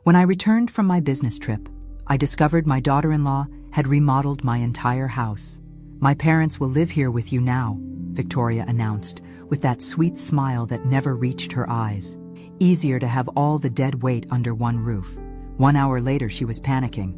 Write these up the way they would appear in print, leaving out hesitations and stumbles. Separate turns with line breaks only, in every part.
When I returned from my business trip, I discovered my daughter-in-law had remodeled my entire house. "My parents will live here with you now," Victoria announced, with that sweet smile that never reached her eyes. Easier to have all the dead weight under one roof. 1 hour later, she was panicking.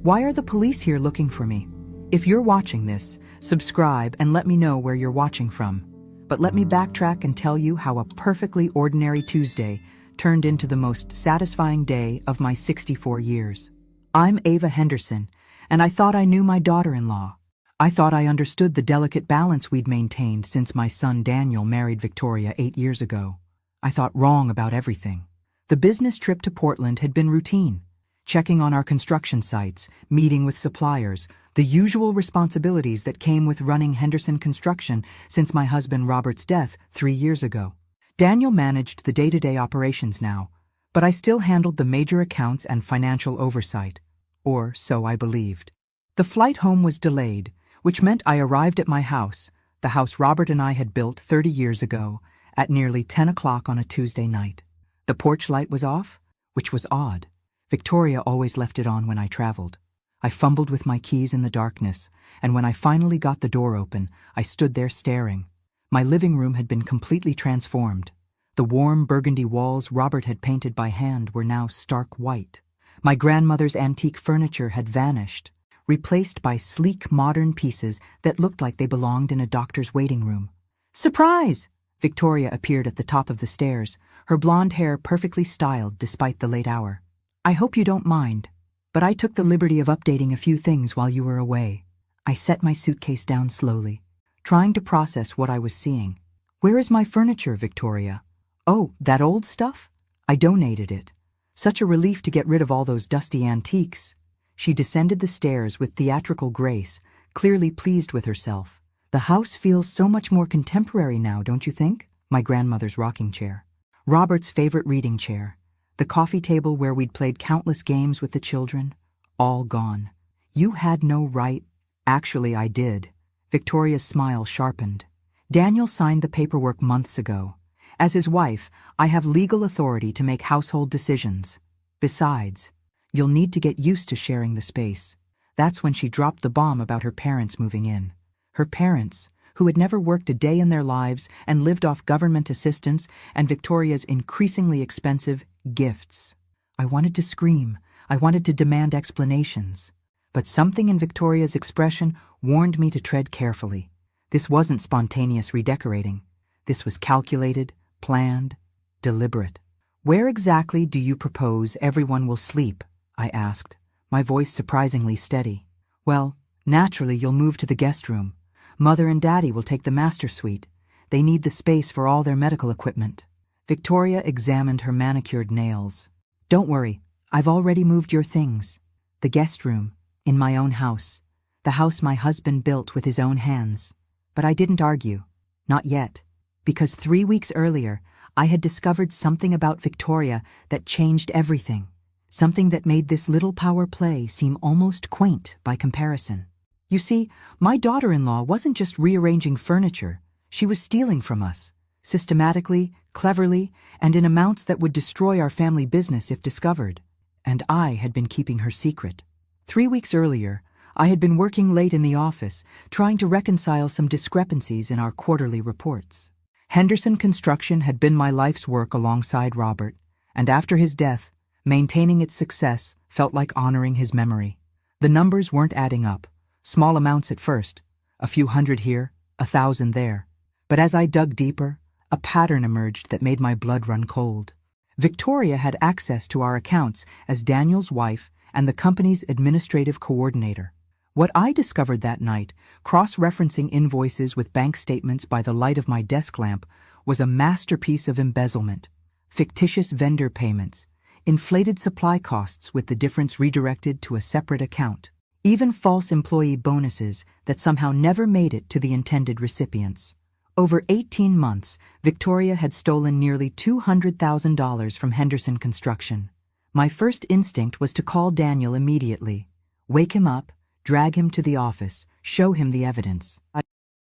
"Why are the police here looking for me?" If you're watching this, subscribe and let me know where you're watching from. But let me backtrack and tell you how a perfectly ordinary Tuesday turned into the most satisfying day of my 64 years. I'm Ava Henderson, and I thought I knew my daughter-in-law. I thought I understood the delicate balance we'd maintained since my son Daniel married Victoria 8 years ago. I thought wrong about everything. The business trip to Portland had been routine. Checking on our construction sites, meeting with suppliers, the usual responsibilities that came with running Henderson Construction since my husband Robert's death 3 years ago. Daniel managed the day-to-day operations now, but I still handled the major accounts and financial oversight. Or so I believed. The flight home was delayed, which meant I arrived at my house, the house Robert and I had built 30 years ago, at nearly 10 o'clock on a Tuesday night. The porch light was off, which was odd. Victoria always left it on when I traveled. I fumbled with my keys in the darkness, and when I finally got the door open, I stood there staring. My living room had been completely transformed. The warm burgundy walls Robert had painted by hand were now stark white. My grandmother's antique furniture had vanished, replaced by sleek modern pieces that looked like they belonged in a doctor's waiting room. "Surprise!" Victoria appeared at the top of the stairs, her blonde hair perfectly styled despite the late hour. "I hope you don't mind, but I took the liberty of updating a few things while you were away." I set my suitcase down slowly, trying to process what I was seeing. "Where is my furniture, Victoria?" "Oh, that old stuff? I donated it. Such a relief to get rid of all those dusty antiques." She descended the stairs with theatrical grace, clearly pleased with herself. "The house feels so much more contemporary now, don't you think?" My grandmother's rocking chair. Robert's favorite reading chair. The coffee table where we'd played countless games with the children. All gone. "You had no right." "Actually, I did." Victoria's smile sharpened. "Daniel signed the paperwork months ago. As his wife, I have legal authority to make household decisions. Besides, you'll need to get used to sharing the space." That's when she dropped the bomb about her parents moving in. Her parents, who had never worked a day in their lives and lived off government assistance and Victoria's increasingly expensive gifts. I wanted to scream. I wanted to demand explanations. But something in Victoria's expression warned me to tread carefully. This wasn't spontaneous redecorating. This was calculated, planned, deliberate. "Where exactly do you propose everyone will sleep?" I asked, my voice surprisingly steady. "Well, naturally you'll move to the guest room. Mother and Daddy will take the master suite. They need the space for all their medical equipment." Victoria examined her manicured nails. "Don't worry, I've already moved your things. The guest room, in my own house. The house my husband built with his own hands." But I didn't argue. Not yet. Because 3 weeks earlier, I had discovered something about Victoria that changed everything. Something that made this little power play seem almost quaint by comparison. You see, my daughter-in-law wasn't just rearranging furniture. She was stealing from us. Systematically, cleverly, and in amounts that would destroy our family business if discovered. And I had been keeping her secret. 3 weeks earlier, I had been working late in the office, trying to reconcile some discrepancies in our quarterly reports. Henderson Construction had been my life's work alongside Robert, and after his death, maintaining its success felt like honoring his memory. The numbers weren't adding up. Small amounts at first, a few hundred here, 1,000 there. But as I dug deeper, a pattern emerged that made my blood run cold. Victoria had access to our accounts as Daniel's wife and the company's administrative coordinator. What I discovered that night, cross-referencing invoices with bank statements by the light of my desk lamp, was a masterpiece of embezzlement. Fictitious vendor payments, inflated supply costs with the difference redirected to a separate account, even false employee bonuses that somehow never made it to the intended recipients. Over 18 months, Victoria had stolen nearly $200,000 from Henderson Construction. My first instinct was to call Daniel immediately, wake him up, drag him to the office, show him the evidence.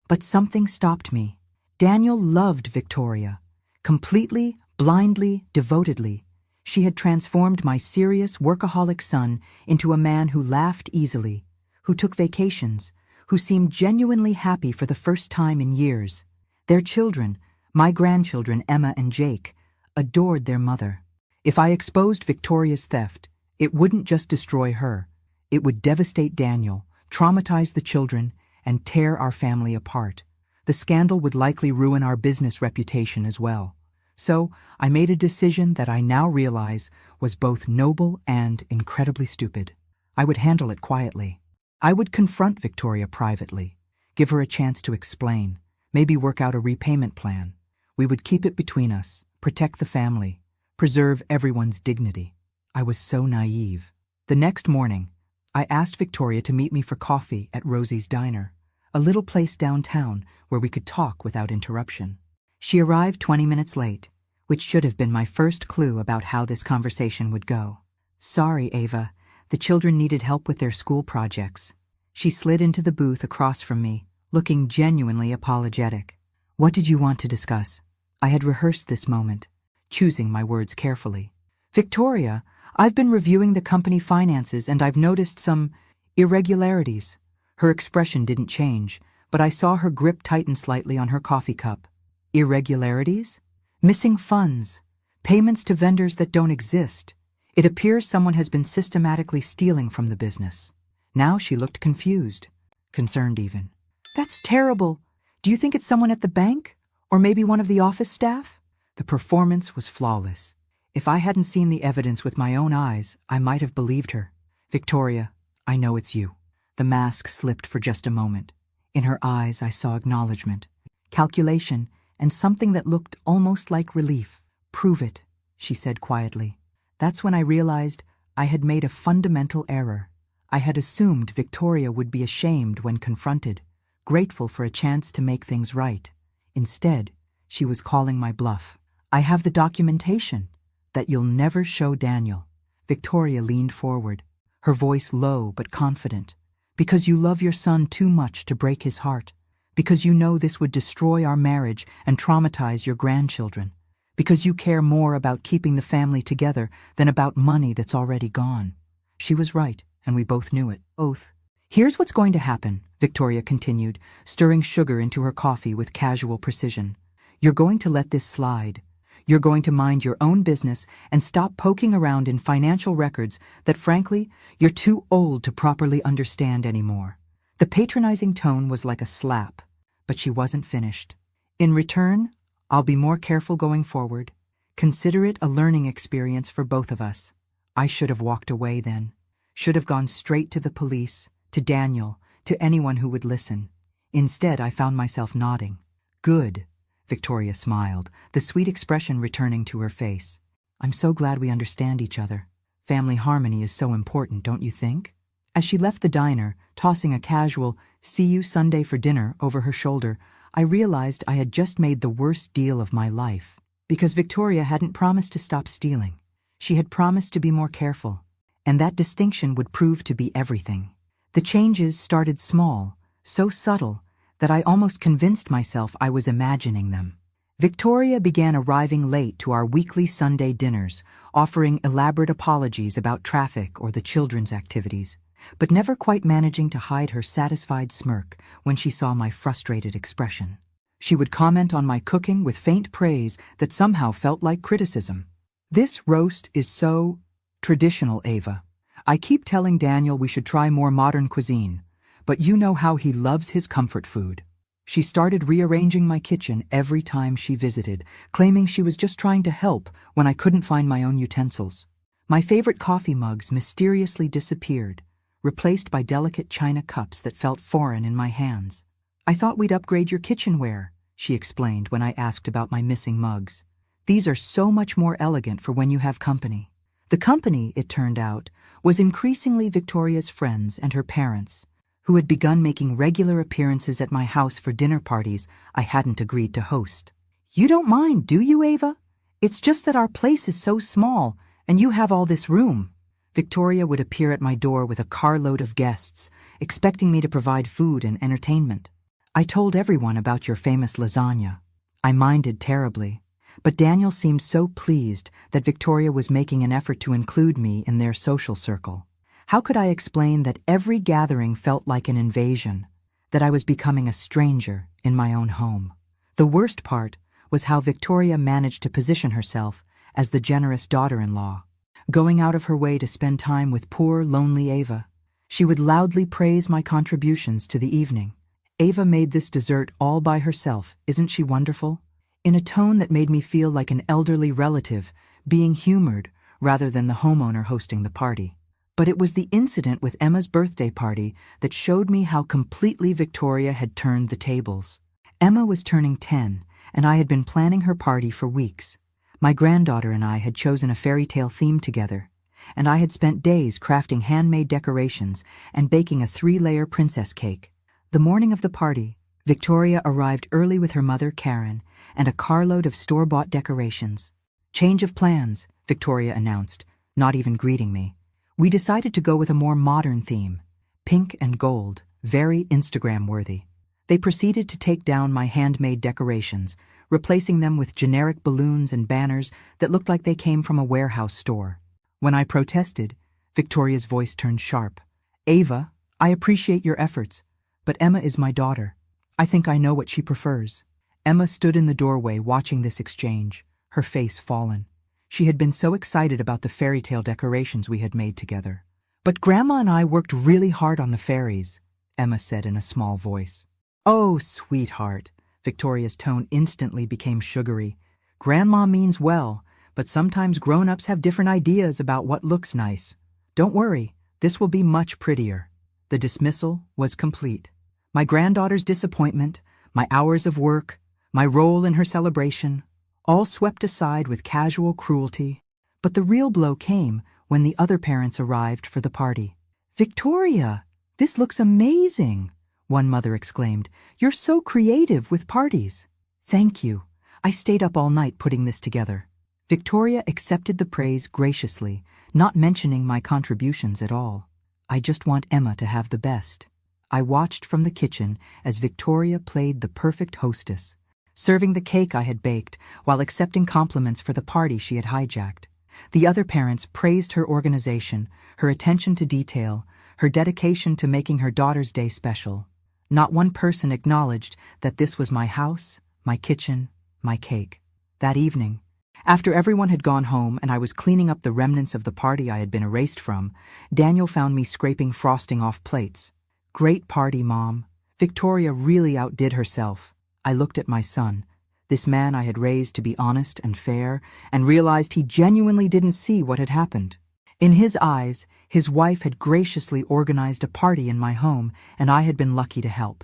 But something stopped me. Daniel loved Victoria. Completely, blindly, devotedly. She had transformed my serious, workaholic son into a man who laughed easily, who took vacations, who seemed genuinely happy for the first time in years. Their children, my grandchildren Emma and Jake, adored their mother. If I exposed Victoria's theft, it wouldn't just destroy her. It would devastate Daniel, traumatize the children, and tear our family apart. The scandal would likely ruin our business reputation as well. So, I made a decision that I now realize was both noble and incredibly stupid. I would handle it quietly. I would confront Victoria privately, give her a chance to explain, maybe work out a repayment plan. We would keep it between us, protect the family, preserve everyone's dignity. I was so naive. The next morning, I asked Victoria to meet me for coffee at Rosie's Diner, a little place downtown where we could talk without interruption. She arrived 20 minutes late, which should have been my first clue about how this conversation would go. "Sorry, Ava. The children needed help with their school projects." She slid into the booth across from me, looking genuinely apologetic. "What did you want to discuss?" I had rehearsed this moment, choosing my words carefully. "Victoria, I've been reviewing the company finances and I've noticed some irregularities." Her expression didn't change, but I saw her grip tighten slightly on her coffee cup. "Irregularities? Missing funds, payments to vendors that don't exist. It appears someone has been systematically stealing from the business." Now she looked confused, concerned even. "That's terrible. Do you think it's someone at the bank? Or maybe one of the office staff?" The performance was flawless. If I hadn't seen the evidence with my own eyes, I might have believed her. "Victoria, I know it's you." The mask slipped for just a moment. In her eyes I saw acknowledgement, calculation, and something that looked almost like relief. "Prove it," she said quietly. That's when I realized I had made a fundamental error. I had assumed Victoria would be ashamed when confronted, grateful for a chance to make things right. Instead, she was calling my bluff. "I have the documentation that you'll never show Daniel." Victoria leaned forward, her voice low but confident. "Because you love your son too much to break his heart. Because you know this would destroy our marriage and traumatize your grandchildren. Because you care more about keeping the family together than about money that's already gone." She was right, and we both knew it. Both. "Here's what's going to happen," Victoria continued, stirring sugar into her coffee with casual precision. "You're going to let this slide. You're going to mind your own business and stop poking around in financial records that, frankly, you're too old to properly understand anymore." The patronizing tone was like a slap, but she wasn't finished. "In return, I'll be more careful going forward. Consider it a learning experience for both of us." I should have walked away then. Should have gone straight to the police, to Daniel, to anyone who would listen. Instead, I found myself nodding. "Good," Victoria smiled, the sweet expression returning to her face. "I'm so glad we understand each other. Family harmony is so important, don't you think?" As she left the diner, tossing a casual, "See you Sunday for dinner" over her shoulder, I realized I had just made the worst deal of my life. Because Victoria hadn't promised to stop stealing. She had promised to be more careful. And that distinction would prove to be everything. The changes started small, so subtle, that I almost convinced myself I was imagining them. Victoria began arriving late to our weekly Sunday dinners, offering elaborate apologies about traffic or the children's activities, but never quite managing to hide her satisfied smirk when she saw my frustrated expression. She would comment on my cooking with faint praise that somehow felt like criticism. "This roast is so traditional, Ava. I keep telling Daniel we should try more modern cuisine, but you know how he loves his comfort food." She started rearranging my kitchen every time she visited, claiming she was just trying to help when I couldn't find my own utensils. My favorite coffee mugs mysteriously disappeared, replaced by delicate china cups that felt foreign in my hands. "I thought we'd upgrade your kitchenware," she explained when I asked about my missing mugs. "These are so much more elegant for when you have company." The company, it turned out, was increasingly Victoria's friends and her parents, who had begun making regular appearances at my house for dinner parties I hadn't agreed to host. "You don't mind, do you, Ava? It's just that our place is so small, and you have all this room." Victoria would appear at my door with a carload of guests, expecting me to provide food and entertainment. "I told everyone about your famous lasagna." I minded terribly. but Daniel seemed so pleased that Victoria was making an effort to include me in their social circle. How could I explain that every gathering felt like an invasion, that I was becoming a stranger in my own home? The worst part was how Victoria managed to position herself as the generous daughter-in-law, going out of her way to spend time with poor, lonely Ava. She would loudly praise my contributions to the evening. "Ava made this dessert all by herself, isn't she wonderful?" in a tone that made me feel like an elderly relative being humored rather than the homeowner hosting the party. But it was the incident with Emma's birthday party that showed me how completely Victoria had turned the tables. Emma was turning 10, and I had been planning her party for weeks. My granddaughter and I had chosen a fairy tale theme together, and I had spent days crafting handmade decorations and baking a 3-layer princess cake. The morning of the party, Victoria arrived early with her mother, Karen, and a carload of store-bought decorations. "Change of plans," Victoria announced, not even greeting me. We decided to go with a more modern theme, pink and gold, very Instagram-worthy. They proceeded to take down my handmade decorations, replacing them with generic balloons and banners that looked like they came from a warehouse store. When I protested, Victoria's voice turned sharp. "Ava, I appreciate your efforts, but Emma is my daughter. I think I know what she prefers." Emma stood in the doorway watching this exchange, her face fallen. She had been so excited about the fairy tale decorations we had made together. "But Grandma and I worked really hard on the fairies," Emma said in a small voice. "Oh, sweetheart," Victoria's tone instantly became sugary. "Grandma means well, but sometimes grown-ups have different ideas about what looks nice. Don't worry, this will be much prettier." The dismissal was complete. My granddaughter's disappointment, my hours of work, my role in her celebration, all swept aside with casual cruelty. But the real blow came when the other parents arrived for the party. "Victoria, this looks amazing," one mother exclaimed. "You're so creative with parties." "Thank you. I stayed up all night putting this together." Victoria accepted the praise graciously, not mentioning my contributions at all. "I just want Emma to have the best." I watched from the kitchen as Victoria played the perfect hostess, serving the cake I had baked while accepting compliments for the party she had hijacked. The other parents praised her organization, her attention to detail, her dedication to making her daughter's day special. Not one person acknowledged that this was my house, my kitchen, my cake. That evening, after everyone had gone home and I was cleaning up the remnants of the party I had been erased from, Daniel found me scraping frosting off plates. "Great party, Mom. Victoria really outdid herself." I looked at my son, this man I had raised to be honest and fair, and realized he genuinely didn't see what had happened. In his eyes, his wife had graciously organized a party in my home, and I had been lucky to help.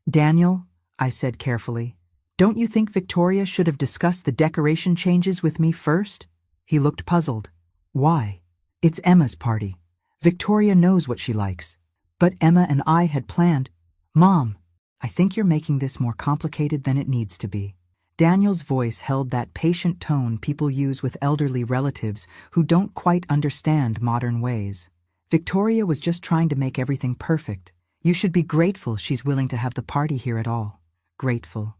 "Daniel," I said carefully, "don't you think Victoria should have discussed the decoration changes with me first?" He looked puzzled. "Why? It's Emma's party. Victoria knows what she likes." But Emma and I had planned. "Mom, I think you're making this more complicated than it needs to be." Daniel's voice held that patient tone people use with elderly relatives who don't quite understand modern ways. "Victoria was just trying to make everything perfect. You should be grateful she's willing to have the party here at all." Grateful.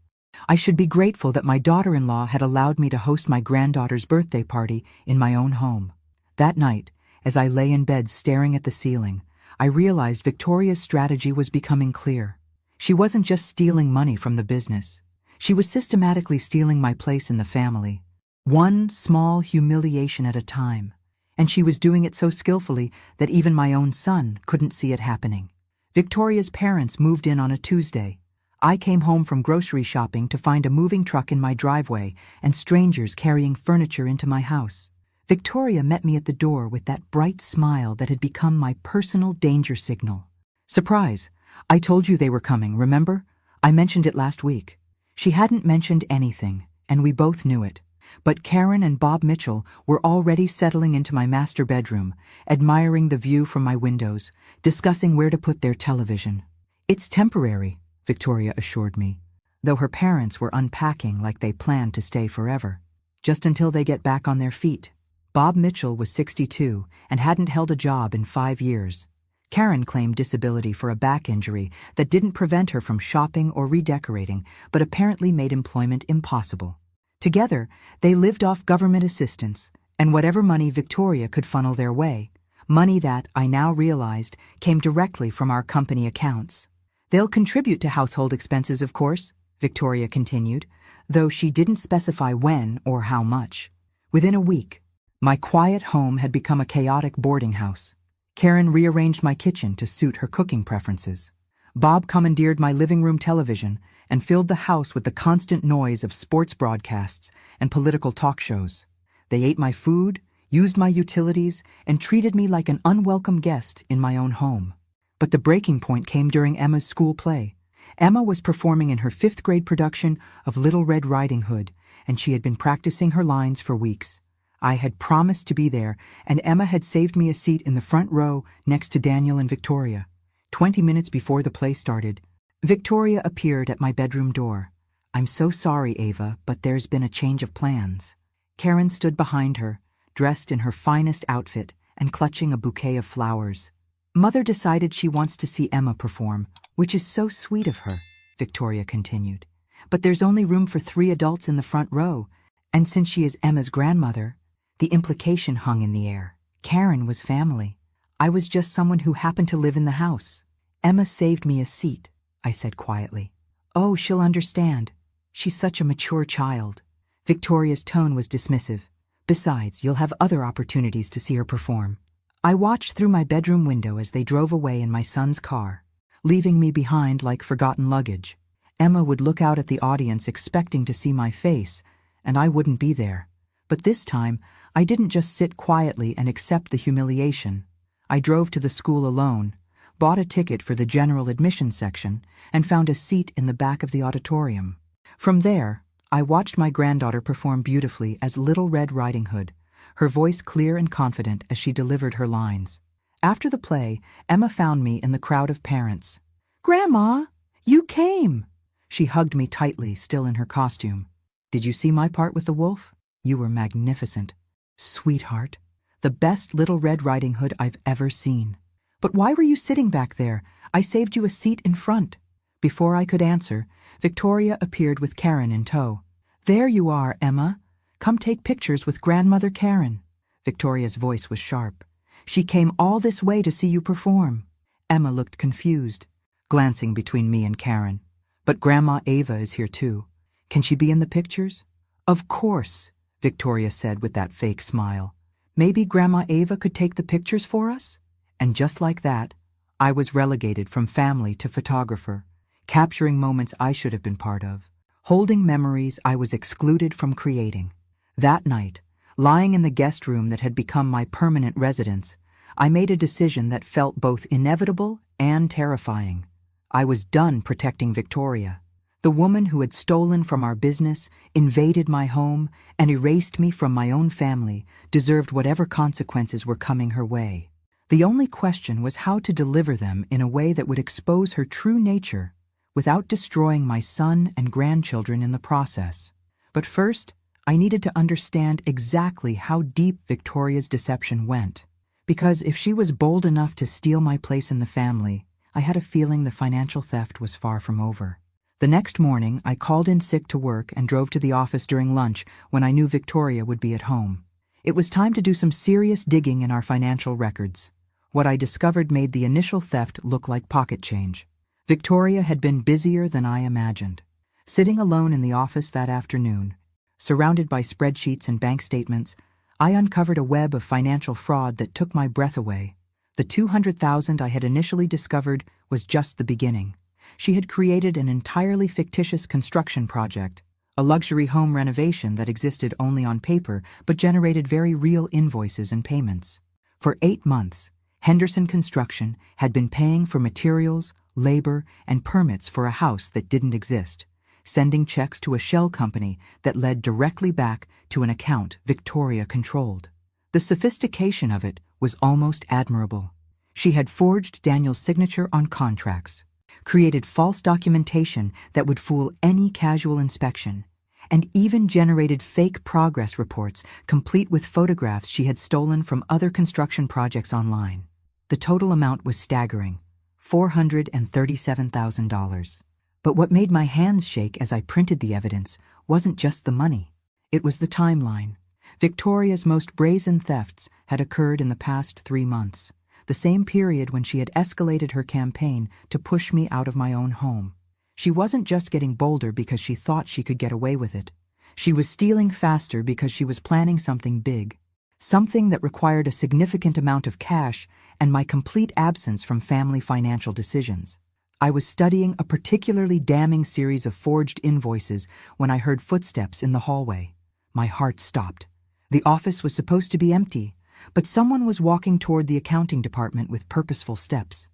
I should be grateful that my daughter-in-law had allowed me to host my granddaughter's birthday party in my own home. That night, as I lay in bed staring at the ceiling, I realized Victoria's strategy was becoming clear. She wasn't just stealing money from the business. She was systematically stealing my place in the family, one small humiliation at a time. And she was doing it so skillfully that even my own son couldn't see it happening. Victoria's parents moved in on a Tuesday. I came home from grocery shopping to find a moving truck in my driveway and strangers carrying furniture into my house. Victoria met me at the door with that bright smile that had become my personal danger signal. "Surprise! I told you they were coming, remember? I mentioned it last week." She hadn't mentioned anything, and we both knew it. But Karen and Bob Mitchell were already settling into my master bedroom, admiring the view from my windows, discussing where to put their television. "It's temporary," Victoria assured me, though her parents were unpacking like they planned to stay forever. "Just until they get back on their feet." Bob Mitchell was 62 and hadn't held a job in 5 years. Karen claimed disability for a back injury that didn't prevent her from shopping or redecorating, but apparently made employment impossible. Together, they lived off government assistance and whatever money Victoria could funnel their way, money that, I now realized, came directly from our company accounts. They'll contribute to household expenses, of course, Victoria continued, though she didn't specify when or how much. Within a week, my quiet home had become a chaotic boarding house. Karen rearranged my kitchen to suit her cooking preferences. Bob commandeered my living room television and filled the house with the constant noise of sports broadcasts and political talk shows. They ate my food, used my utilities, and treated me like an unwelcome guest in my own home. But the breaking point came during Emma's school play. Emma was performing in her 5th grade production of Little Red Riding Hood, and she had been practicing her lines for weeks. I had promised to be there, and Emma had saved me a seat in the front row next to Daniel and Victoria. 20 minutes before the play started, Victoria appeared at my bedroom door. "I'm so sorry, Ava, but there's been a change of plans." Karen stood behind her, dressed in her finest outfit and clutching a bouquet of flowers. "Mother decided she wants to see Emma perform, which is so sweet of her," Victoria continued. "But there's only room for 3 adults in the front row, and since she is Emma's grandmother, the implication hung in the air. Karen was family. I was just someone who happened to live in the house. Emma saved me a seat," I said quietly. "Oh, she'll understand. She's such a mature child." Victoria's tone was dismissive. "Besides, you'll have other opportunities to see her perform." I watched through my bedroom window as they drove away in my son's car, leaving me behind like forgotten luggage. Emma would look out at the audience expecting to see my face, and I wouldn't be there. But this time, I didn't just sit quietly and accept the humiliation. I drove to the school alone, bought a ticket for the general admission section, and found a seat in the back of the auditorium. From there, I watched my granddaughter perform beautifully as Little Red Riding Hood, her voice clear and confident as she delivered her lines. After the play, Emma found me in the crowd of parents. "Grandma, you came!" She hugged me tightly, still in her costume. "Did you see my part with the wolf? You were magnificent." "Sweetheart, the best Little Red Riding Hood I've ever seen." "But why were you sitting back there? I saved you a seat in front." Before I could answer, Victoria appeared with Karen in tow. "There you are, Emma. Come take pictures with Grandmother Karen." Victoria's voice was sharp. "She came all this way to see you perform." Emma looked confused, glancing between me and Karen. "But Grandma Ava is here too. Can she be in the pictures?" "Of course," Victoria said with that fake smile. "Maybe Grandma Ava could take the pictures for us?" And just like that, I was relegated from family to photographer, capturing moments I should have been part of, holding memories I was excluded from creating. That night, lying in the guest room that had become my permanent residence, I made a decision that felt both inevitable and terrifying. I was done protecting Victoria. The woman who had stolen from our business, invaded my home, and erased me from my own family deserved whatever consequences were coming her way. The only question was how to deliver them in a way that would expose her true nature without destroying my son and grandchildren in the process. But first, I needed to understand exactly how deep Victoria's deception went. Because if she was bold enough to steal my place in the family, I had a feeling the financial theft was far from over. The next morning, I called in sick to work and drove to the office during lunch when I knew Victoria would be at home. It was time to do some serious digging in our financial records. What I discovered made the initial theft look like pocket change. Victoria had been busier than I imagined. Sitting alone in the office that afternoon, surrounded by spreadsheets and bank statements, I uncovered a web of financial fraud that took my breath away. The $200,000 I had initially discovered was just the beginning. She had created an entirely fictitious construction project, a luxury home renovation that existed only on paper but generated very real invoices and payments. For 8 months, Henderson Construction had been paying for materials, labor, and permits for a house that didn't exist, sending checks to a shell company that led directly back to an account Victoria controlled. The sophistication of it was almost admirable. She had forged Daniel's signature on contracts, created false documentation that would fool any casual inspection, and even generated fake progress reports complete with photographs she had stolen from other construction projects online. The total amount was staggering, $437,000. But what made my hands shake as I printed the evidence wasn't just the money. It was the timeline. Victoria's most brazen thefts had occurred in the past 3 months, the same period when she had escalated her campaign to push me out of my own home. She wasn't just getting bolder because she thought she could get away with it. She was stealing faster because she was planning something big, something that required a significant amount of cash and my complete absence from family financial decisions. I was studying a particularly damning series of forged invoices when I heard footsteps in the hallway. My heart stopped. The office was supposed to be empty, but someone was walking toward the accounting department with purposeful steps.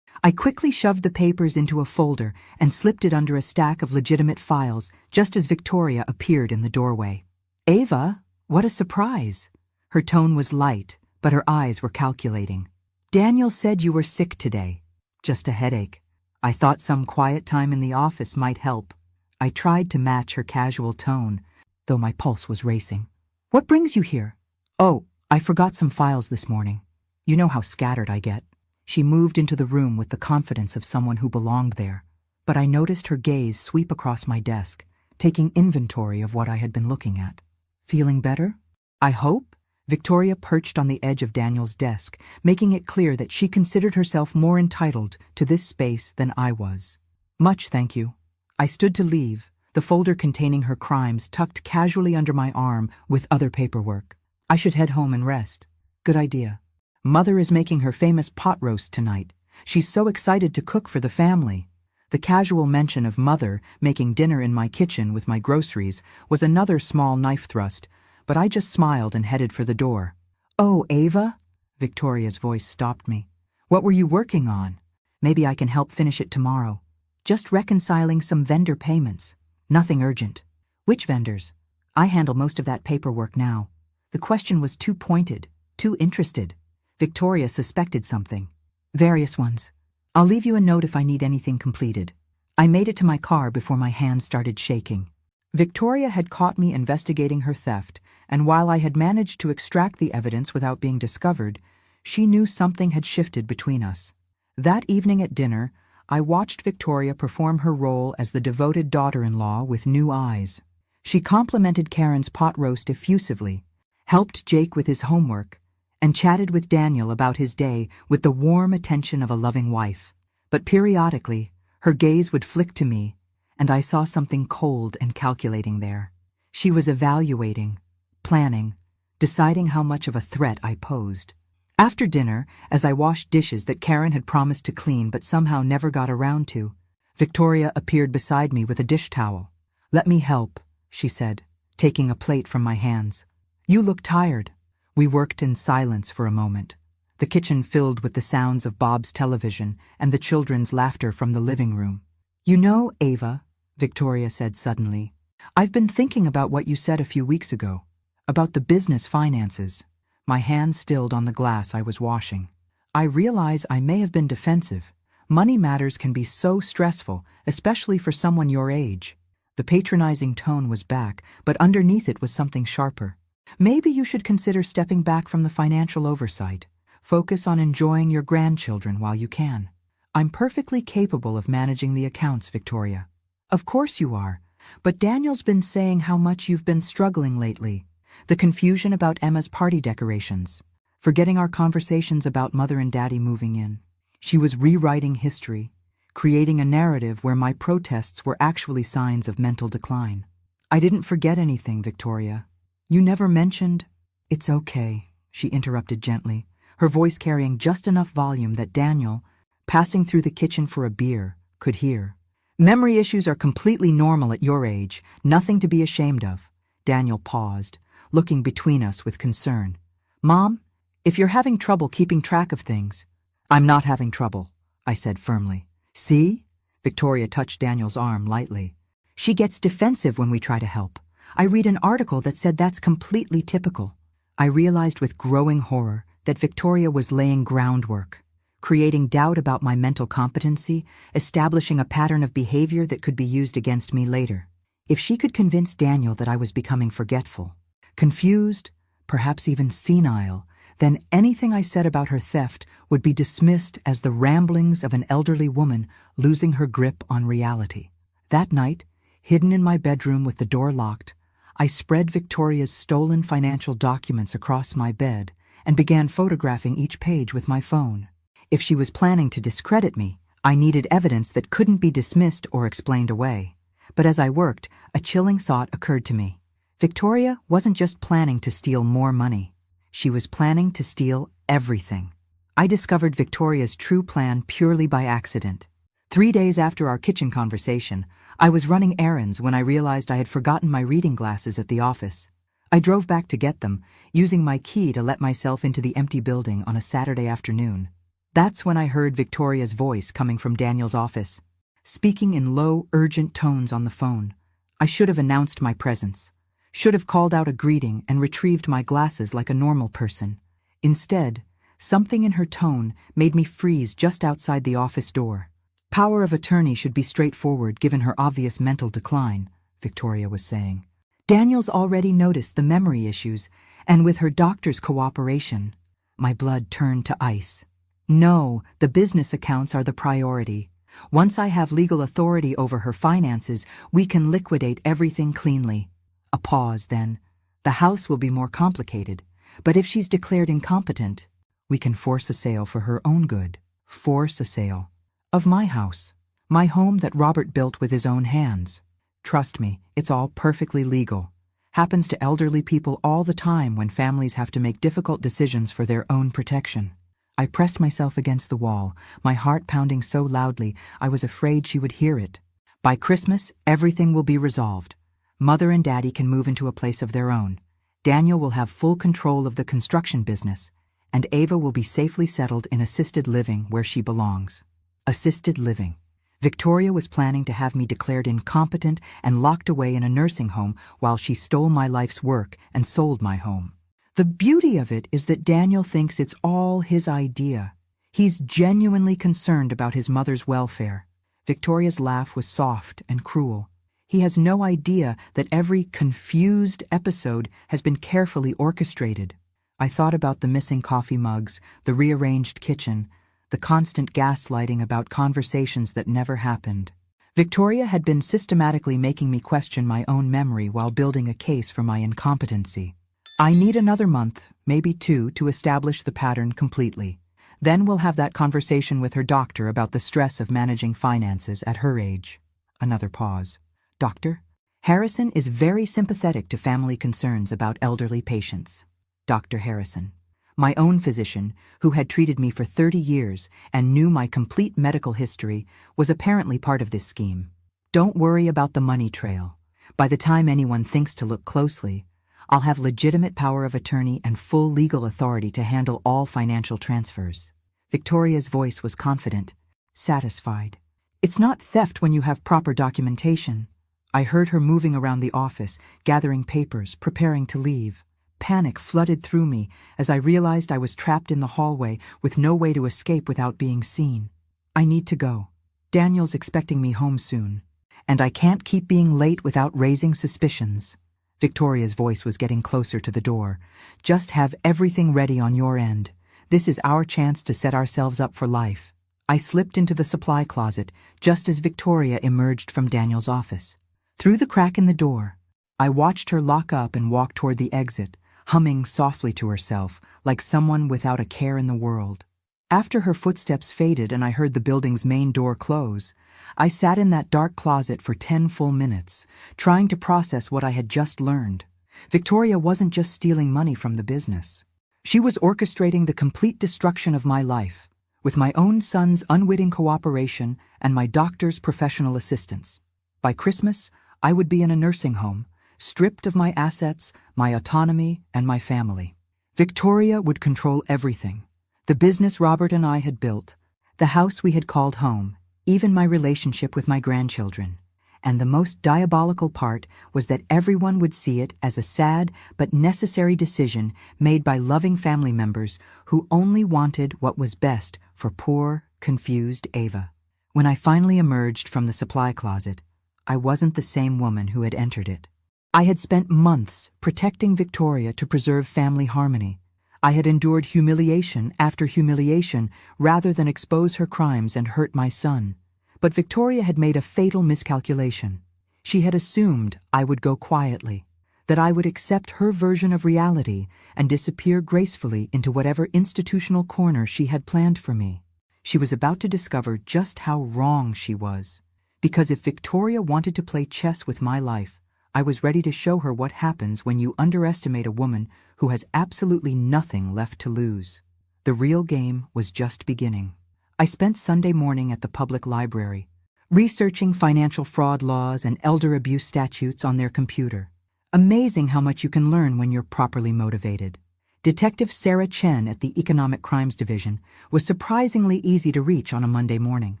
I quickly shoved the papers into a folder and slipped it under a stack of legitimate files just as Victoria appeared in the doorway. "Ava, what a surprise!" Her tone was light, but her eyes were calculating. "Daniel said you were sick today." "Just a headache. I thought some quiet time in the office might help." I tried to match her casual tone, though my pulse was racing. "What brings you here?" "Oh, I forgot some files this morning. You know how scattered I get." She moved into the room with the confidence of someone who belonged there, but I noticed her gaze sweep across my desk, taking inventory of what I had been looking at. "Feeling better?" "I hope?" Victoria perched on the edge of Daniel's desk, making it clear that she considered herself more entitled to this space than I was. "Much, thank you." I stood to leave, the folder containing her crimes tucked casually under my arm with other paperwork. I should head home and rest. Good idea. Mother is making her famous pot roast tonight. She's so excited to cook for the family. The casual mention of Mother making dinner in my kitchen with my groceries was another small knife thrust, but I just smiled and headed for the door. "Oh, Ava?" Victoria's voice stopped me. "What were you working on? Maybe I can help finish it tomorrow." "Just reconciling some vendor payments. Nothing urgent." "Which vendors?" "I handle most of that paperwork now." The question was too pointed, too interested. Victoria suspected something. "Various ones. I'll leave you a note if I need anything completed." I made it to my car before my hands started shaking. Victoria had caught me investigating her theft, and while I had managed to extract the evidence without being discovered, she knew something had shifted between us. That evening at dinner, I watched Victoria perform her role as the devoted daughter-in-law with new eyes. She complimented Karen's pot roast effusively, helped Jake with his homework, and chatted with Daniel about his day with the warm attention of a loving wife. But periodically, her gaze would flick to me, and I saw something cold and calculating there. She was evaluating, planning, deciding how much of a threat I posed. After dinner, as I washed dishes that Karen had promised to clean but somehow never got around to, Victoria appeared beside me with a dish towel. "Let me help," she said, taking a plate from my hands. "You look tired." We worked in silence for a moment, the kitchen filled with the sounds of Bob's television and the children's laughter from the living room. "You know, Ava," Victoria said suddenly, "I've been thinking about what you said a few weeks ago, about the business finances." My hand stilled on the glass I was washing. "I realize I may have been defensive. Money matters can be so stressful, especially for someone your age." The patronizing tone was back, but underneath it was something sharper. "Maybe you should consider stepping back from the financial oversight. Focus on enjoying your grandchildren while you can." "I'm perfectly capable of managing the accounts, Victoria." "Of course you are, but Daniel's been saying how much you've been struggling lately. The confusion about Emma's party decorations, forgetting our conversations about Mother and Daddy moving in." She was rewriting history, creating a narrative where my protests were actually signs of mental decline. "I didn't forget anything, Victoria. You never mentioned—" "It's okay," she interrupted gently, her voice carrying just enough volume that Daniel, passing through the kitchen for a beer, could hear. "Memory issues are completely normal at your age, nothing to be ashamed of." Daniel paused, looking between us with concern. "Mom, if you're having trouble keeping track of things—" "I'm not having trouble," I said firmly. "See?" Victoria touched Daniel's arm lightly. "She gets defensive when we try to help. I read an article that said that's completely typical." I realized with growing horror that Victoria was laying groundwork, creating doubt about my mental competency, establishing a pattern of behavior that could be used against me later. If she could convince Daniel that I was becoming forgetful, confused, perhaps even senile, then anything I said about her theft would be dismissed as the ramblings of an elderly woman losing her grip on reality. That night, hidden in my bedroom with the door locked, I spread Victoria's stolen financial documents across my bed and began photographing each page with my phone. If she was planning to discredit me, I needed evidence that couldn't be dismissed or explained away. But as I worked, a chilling thought occurred to me. Victoria wasn't just planning to steal more money. She was planning to steal everything. I discovered Victoria's true plan purely by accident. 3 days after our kitchen conversation, I was running errands when I realized I had forgotten my reading glasses at the office. I drove back to get them, using my key to let myself into the empty building on a Saturday afternoon. That's when I heard Victoria's voice coming from Daniel's office, speaking in low, urgent tones on the phone. I should have announced my presence, should have called out a greeting and retrieved my glasses like a normal person. Instead, something in her tone made me freeze just outside the office door. Power of attorney should be straightforward given her obvious mental decline, Victoria was saying. Daniel's already noticed the memory issues, and with her doctor's cooperation, my blood turned to ice. No, the business accounts are the priority. Once I have legal authority over her finances, we can liquidate everything cleanly. A pause, then. The house will be more complicated, but if she's declared incompetent, we can force a sale for her own good. Force a sale. Of my house. My home that Robert built with his own hands. Trust me, it's all perfectly legal. Happens to elderly people all the time when families have to make difficult decisions for their own protection. I pressed myself against the wall, my heart pounding so loudly I was afraid she would hear it. By Christmas, everything will be resolved. Mother and Daddy can move into a place of their own. Daniel will have full control of the construction business, and Ava will be safely settled in assisted living where she belongs. Assisted living. Victoria was planning to have me declared incompetent and locked away in a nursing home while she stole my life's work and sold my home. The beauty of it is that Daniel thinks it's all his idea. He's genuinely concerned about his mother's welfare. Victoria's laugh was soft and cruel. He has no idea that every confused episode has been carefully orchestrated. I thought about the missing coffee mugs, the rearranged kitchen, the constant gaslighting about conversations that never happened. Victoria had been systematically making me question my own memory while building a case for my incompetency. I need another month, maybe 2, to establish the pattern completely. Then we'll have that conversation with her doctor about the stress of managing finances at her age. Another pause. Doctor? Harrison is very sympathetic to family concerns about elderly patients. Dr. Harrison. My own physician, who had treated me for 30 years and knew my complete medical history, was apparently part of this scheme. Don't worry about the money trail. By the time anyone thinks to look closely, I'll have legitimate power of attorney and full legal authority to handle all financial transfers. Victoria's voice was confident, satisfied. It's not theft when you have proper documentation. I heard her moving around the office, gathering papers, preparing to leave. Panic flooded through me as I realized I was trapped in the hallway with no way to escape without being seen. I need to go. Daniel's expecting me home soon, and I can't keep being late without raising suspicions. Victoria's voice was getting closer to the door. Just have everything ready on your end. This is our chance to set ourselves up for life. I slipped into the supply closet just as Victoria emerged from Daniel's office. Through the crack in the door, I watched her lock up and walk toward the exit, humming softly to herself, like someone without a care in the world. After her footsteps faded and I heard the building's main door close, I sat in that dark closet for 10 full minutes, trying to process what I had just learned. Victoria wasn't just stealing money from the business. She was orchestrating the complete destruction of my life, with my own son's unwitting cooperation and my doctor's professional assistance. By Christmas, I would be in a nursing home, stripped of my assets, my autonomy, and my family. Victoria would control everything. The business Robert and I had built, the house we had called home, even my relationship with my grandchildren. And the most diabolical part was that everyone would see it as a sad but necessary decision made by loving family members who only wanted what was best for poor, confused Ava. When I finally emerged from the supply closet, I wasn't the same woman who had entered it. I had spent months protecting Victoria to preserve family harmony. I had endured humiliation after humiliation rather than expose her crimes and hurt my son. But Victoria had made a fatal miscalculation. She had assumed I would go quietly. that I would accept her version of reality and disappear gracefully into whatever institutional corner she had planned for me. She was about to discover just how wrong she was. Because if Victoria wanted to play chess with my life, I was ready to show her what happens when you underestimate a woman who has absolutely nothing left to lose. The real game was just beginning. I spent Sunday morning at the public library, researching financial fraud laws and elder abuse statutes on their computer. Amazing how much you can learn when you're properly motivated. Detective Sarah Chen at the Economic Crimes Division was surprisingly easy to reach on a Monday morning.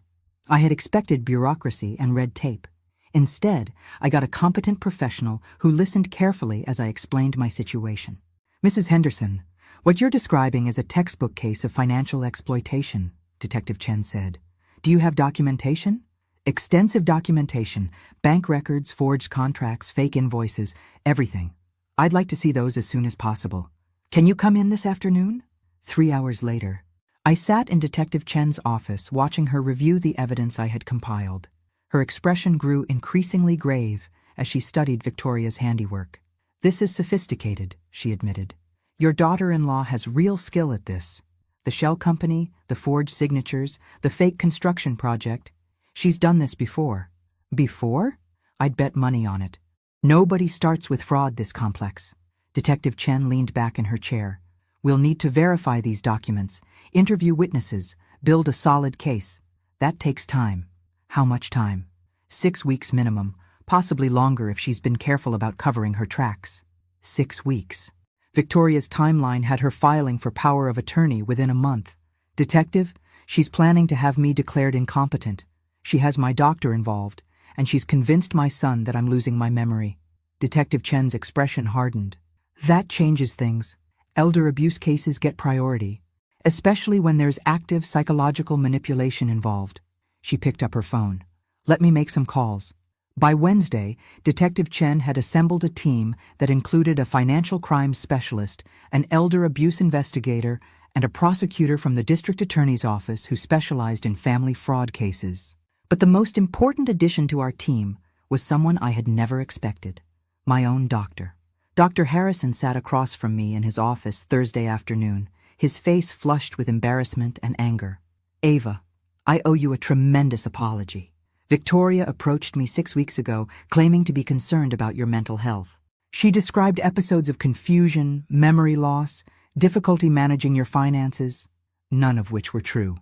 I had expected bureaucracy and red tape. Instead, I got a competent professional who listened carefully as I explained my situation. "Mrs. Henderson, what you're describing is a textbook case of financial exploitation," Detective Chen said. "Do you have documentation?" "Extensive documentation, bank records, forged contracts, fake invoices, everything. I'd like to see those as soon as possible. Can you come in this afternoon?" 3 hours later, I sat in Detective Chen's office watching her review the evidence I had compiled. Her expression grew increasingly grave as she studied Victoria's handiwork. "This is sophisticated," she admitted. "Your daughter-in-law has real skill at this. The shell company, the forged signatures, the fake construction project. She's done this before." "Before?" I'd bet money on it. "Nobody starts with fraud this complex." Detective Chen leaned back in her chair. "We'll need to verify these documents, interview witnesses, build a solid case. That takes time." "How much time?" 6 weeks minimum, possibly longer if she's been careful about covering her tracks." 6 weeks. Victoria's timeline had her filing for power of attorney within a month. "Detective, she's planning to have me declared incompetent. She has my doctor involved, and she's convinced my son that I'm losing my memory." Detective Chen's expression hardened. "That changes things. Elder abuse cases get priority, especially when there's active psychological manipulation involved." She picked up her phone. "Let me make some calls." By Wednesday, Detective Chen had assembled a team that included a financial crimes specialist, an elder abuse investigator, and a prosecutor from the district attorney's office who specialized in family fraud cases. But the most important addition to our team was someone I had never expected: my own doctor. Dr. Harrison sat across from me in his office Thursday afternoon, his face flushed with embarrassment and anger. "Ava, I owe you a tremendous apology. Victoria approached me 6 weeks ago, claiming to be concerned about your mental health. She described episodes of confusion, memory loss, difficulty managing your finances, none of which were true.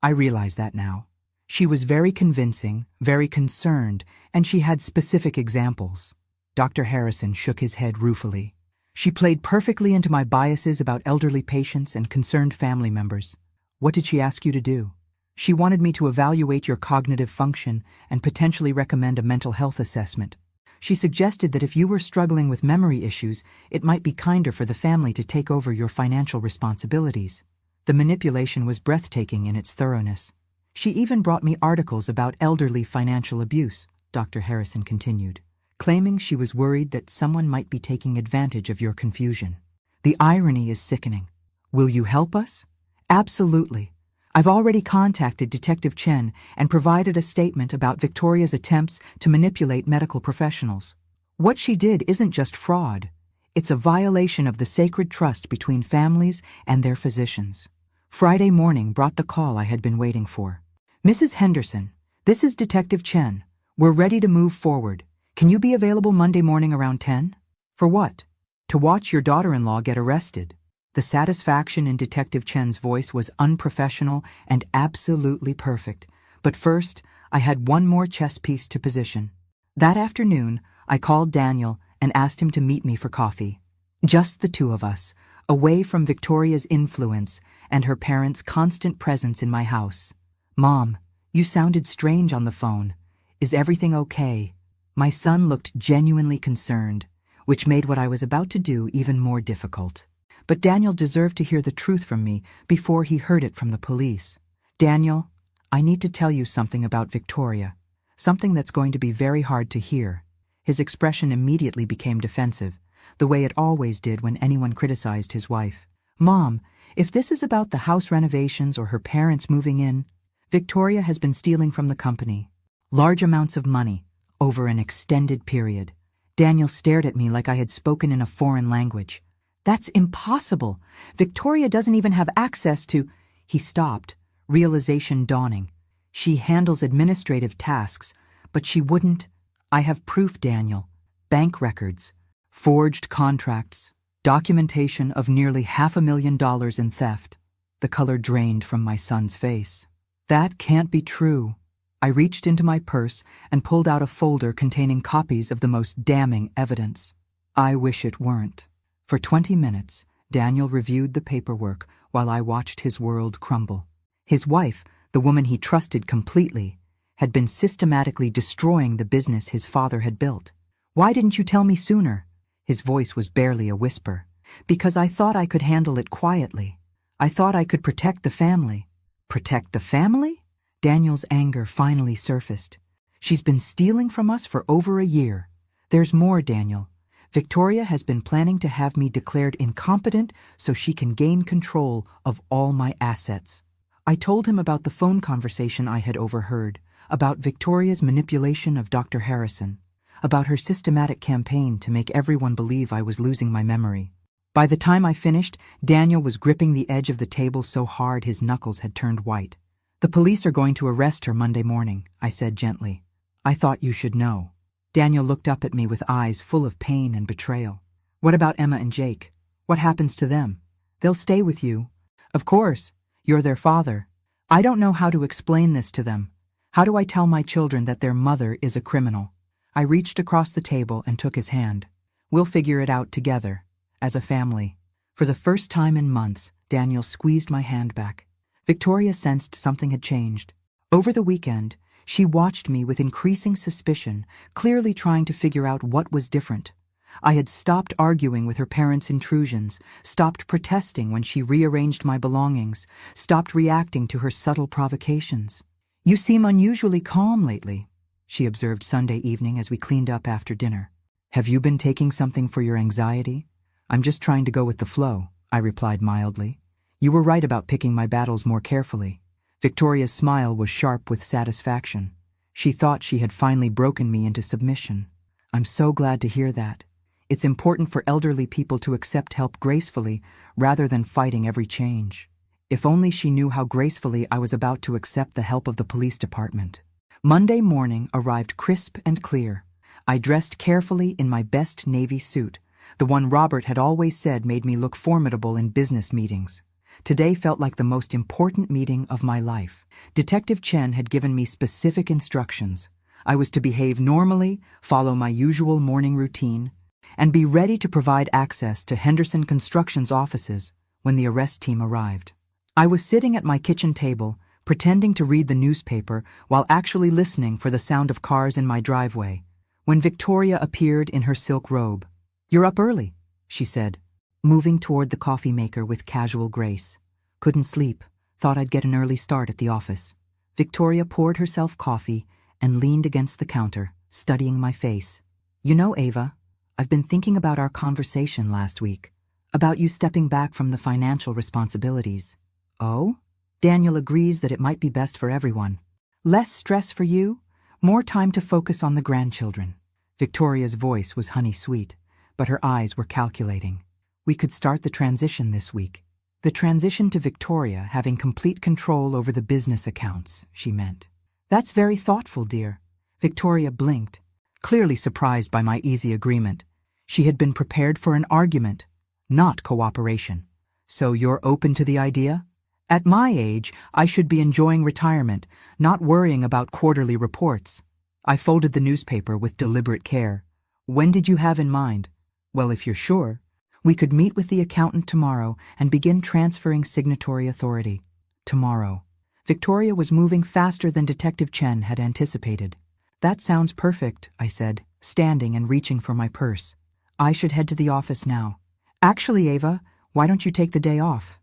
I realize that now. She was very convincing, very concerned, and she had specific examples." Dr. Harrison shook his head ruefully. "She played perfectly into my biases about elderly patients and concerned family members." "What did she ask you to do?" "She wanted me to evaluate your cognitive function and potentially recommend a mental health assessment. She suggested that if you were struggling with memory issues, it might be kinder for the family to take over your financial responsibilities." The manipulation was breathtaking in its thoroughness. "She even brought me articles about elderly financial abuse," Dr. Harrison continued, claiming she was worried that someone might be taking advantage of your confusion. "The irony is sickening. Will you help us?" "Absolutely. I've already contacted Detective Chen and provided a statement about Victoria's attempts to manipulate medical professionals. What she did isn't just fraud. It's a violation of the sacred trust between families and their physicians." Friday morning brought the call I had been waiting for. "Mrs. Henderson, this is Detective Chen. We're ready to move forward. Can you be available Monday morning around 10? "For what?" "To watch your daughter-in-law get arrested." The satisfaction in Detective Chen's voice was unprofessional and absolutely perfect. But first, I had one more chess piece to position. That afternoon, I called Daniel and asked him to meet me for coffee. Just the two of us, away from Victoria's influence and her parents' constant presence in my house. "Mom, you sounded strange on the phone. Is everything okay?" My son looked genuinely concerned, which made what I was about to do even more difficult. But Daniel deserved to hear the truth from me before he heard it from the police. "Daniel, I need to tell you something about Victoria, something that's going to be very hard to hear." His expression immediately became defensive, the way it always did when anyone criticized his wife. "Mom, if this is about the house renovations or her parents moving in, Victoria has been stealing from the company. Large amounts of money, over an extended period." Daniel stared at me like I had spoken in a foreign language. That's impossible. Victoria doesn't even have access to... He stopped, realization dawning. She handles administrative tasks, but she wouldn't... I have proof, Daniel. Bank records, forged contracts, documentation of nearly $500,000 in theft. The color drained from my son's face. That can't be true. I reached into my purse and pulled out a folder containing copies of the most damning evidence. I wish it weren't. For 20 minutes, Daniel reviewed the paperwork while I watched his world crumble. His wife, the woman he trusted completely, had been systematically destroying the business his father had built. Why didn't you tell me sooner? His voice was barely a whisper. Because I thought I could handle it quietly. I thought I could protect the family. Protect the family? Daniel's anger finally surfaced. She's been stealing from us for over a year. There's more, Daniel. Victoria has been planning to have me declared incompetent so she can gain control of all my assets. I told him about the phone conversation I had overheard, about Victoria's manipulation of Dr. Harrison, about her systematic campaign to make everyone believe I was losing my memory. By the time I finished, Daniel was gripping the edge of the table so hard his knuckles had turned white. The police are going to arrest her Monday morning, I said gently. I thought you should know. Daniel looked up at me with eyes full of pain and betrayal. What about Emma and Jake? What happens to them? They'll stay with you. Of course. You're their father. I don't know how to explain this to them. How do I tell my children that their mother is a criminal? I reached across the table and took his hand. We'll figure it out together, as a family. For the first time in months, Daniel squeezed my hand back. Victoria sensed something had changed. Over the weekend, she watched me with increasing suspicion, clearly trying to figure out what was different. I had stopped arguing with her parents' intrusions, stopped protesting when she rearranged my belongings, stopped reacting to her subtle provocations. You seem unusually calm lately, she observed Sunday evening as we cleaned up after dinner. Have you been taking something for your anxiety? I'm just trying to go with the flow, I replied mildly. You were right about picking my battles more carefully. Victoria's smile was sharp with satisfaction. She thought she had finally broken me into submission. I'm so glad to hear that. It's important for elderly people to accept help gracefully rather than fighting every change. If only she knew how gracefully I was about to accept the help of the police department. Monday morning arrived crisp and clear. I dressed carefully in my best navy suit, the one Robert had always said made me look formidable in business meetings. Today felt like the most important meeting of my life. Detective Chen had given me specific instructions. I was to behave normally, follow my usual morning routine, and be ready to provide access to Henderson Construction's offices when the arrest team arrived. I was sitting at my kitchen table, pretending to read the newspaper while actually listening for the sound of cars in my driveway, when Victoria appeared in her silk robe. You're up early, she said, moving toward the coffee maker with casual grace. Couldn't sleep, thought I'd get an early start at the office. Victoria poured herself coffee and leaned against the counter, studying my face. You know, Ava, I've been thinking about our conversation last week, about you stepping back from the financial responsibilities. Oh? Daniel agrees that it might be best for everyone. Less stress for you, more time to focus on the grandchildren. Victoria's voice was honey-sweet, but her eyes were calculating. We could start the transition this week. The transition to Victoria having complete control over the business accounts, she meant. That's very thoughtful, dear. Victoria blinked, clearly surprised by my easy agreement. She had been prepared for an argument, not cooperation. So you're open to the idea? At my age, I should be enjoying retirement, not worrying about quarterly reports. I folded the newspaper with deliberate care. When did you have in mind? Well, if you're sure, we could meet with the accountant tomorrow and begin transferring signatory authority. Tomorrow. Victoria was moving faster than Detective Chen had anticipated. That sounds perfect, I said, standing and reaching for my purse. I should head to the office now. Actually, Ava, why don't you take the day off?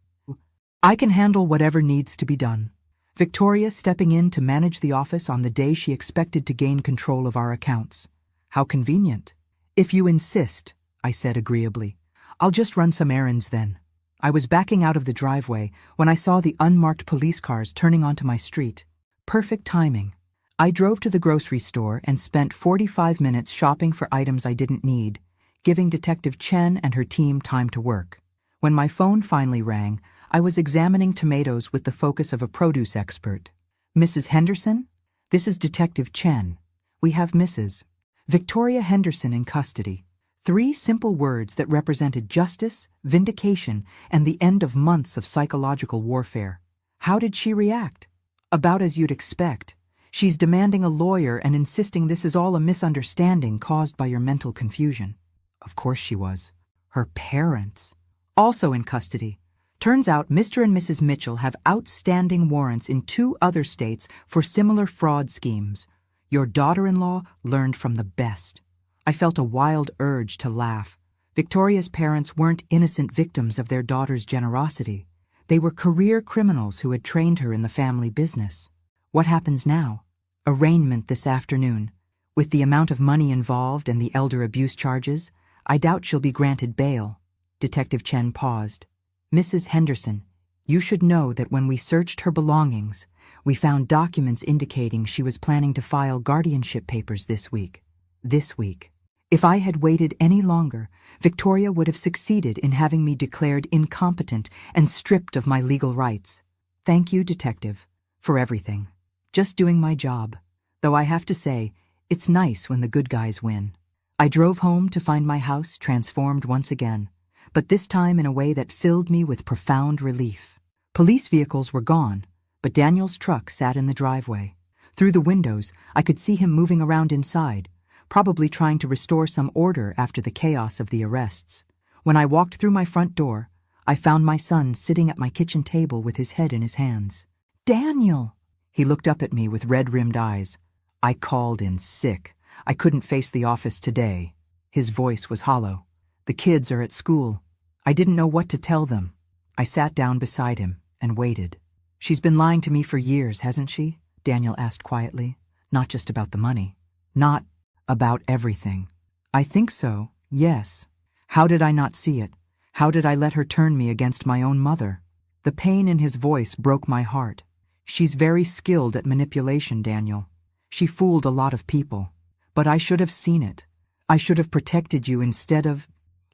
I can handle whatever needs to be done. Victoria stepping in to manage the office on the day she expected to gain control of our accounts. How convenient. If you insist, I said agreeably. I'll just run some errands then. I was backing out of the driveway when I saw the unmarked police cars turning onto my street. Perfect timing. I drove to the grocery store and spent 45 minutes shopping for items I didn't need, giving Detective Chen and her team time to work. When my phone finally rang, I was examining tomatoes with the focus of a produce expert. "Mrs. Henderson? This is Detective Chen. We have Mrs. Victoria Henderson in custody." 3 simple words that represented justice, vindication, and the end of months of psychological warfare. How did she react? About as you'd expect. She's demanding a lawyer and insisting this is all a misunderstanding caused by your mental confusion. Of course she was. Her parents, also in custody. Turns out Mr. and Mrs. Mitchell have outstanding warrants in 2 other states for similar fraud schemes. Your daughter-in-law learned from the best. I felt a wild urge to laugh. Victoria's parents weren't innocent victims of their daughter's generosity. They were career criminals who had trained her in the family business. What happens now? Arraignment this afternoon. With the amount of money involved and the elder abuse charges, I doubt she'll be granted bail. Detective Chen paused. "Mrs. Henderson, you should know that when we searched her belongings, we found documents indicating she was planning to file guardianship papers this week. This week. If I had waited any longer, Victoria would have succeeded in having me declared incompetent and stripped of my legal rights. Thank you, Detective, for everything. Just doing my job. Though I have to say, it's nice when the good guys win." I drove home to find my house transformed once again, but this time in a way that filled me with profound relief. Police vehicles were gone, but Daniel's truck sat in the driveway. Through the windows, I could see him moving around inside, probably trying to restore some order after the chaos of the arrests. When I walked through my front door, I found my son sitting at my kitchen table with his head in his hands. "Daniel!" He looked up at me with red-rimmed eyes. "I called in sick. I couldn't face the office today." His voice was hollow. "The kids are at school. I didn't know what to tell them." I sat down beside him and waited. "She's been lying to me for years, hasn't she?" Daniel asked quietly. "Not just about the money. Not about everything." "I think so, yes. How did I not see it? How did I let her turn me against my own mother?" The pain in his voice broke my heart. "She's very skilled at manipulation, Daniel. She fooled a lot of people. But I should have seen it. I should have protected you instead of—"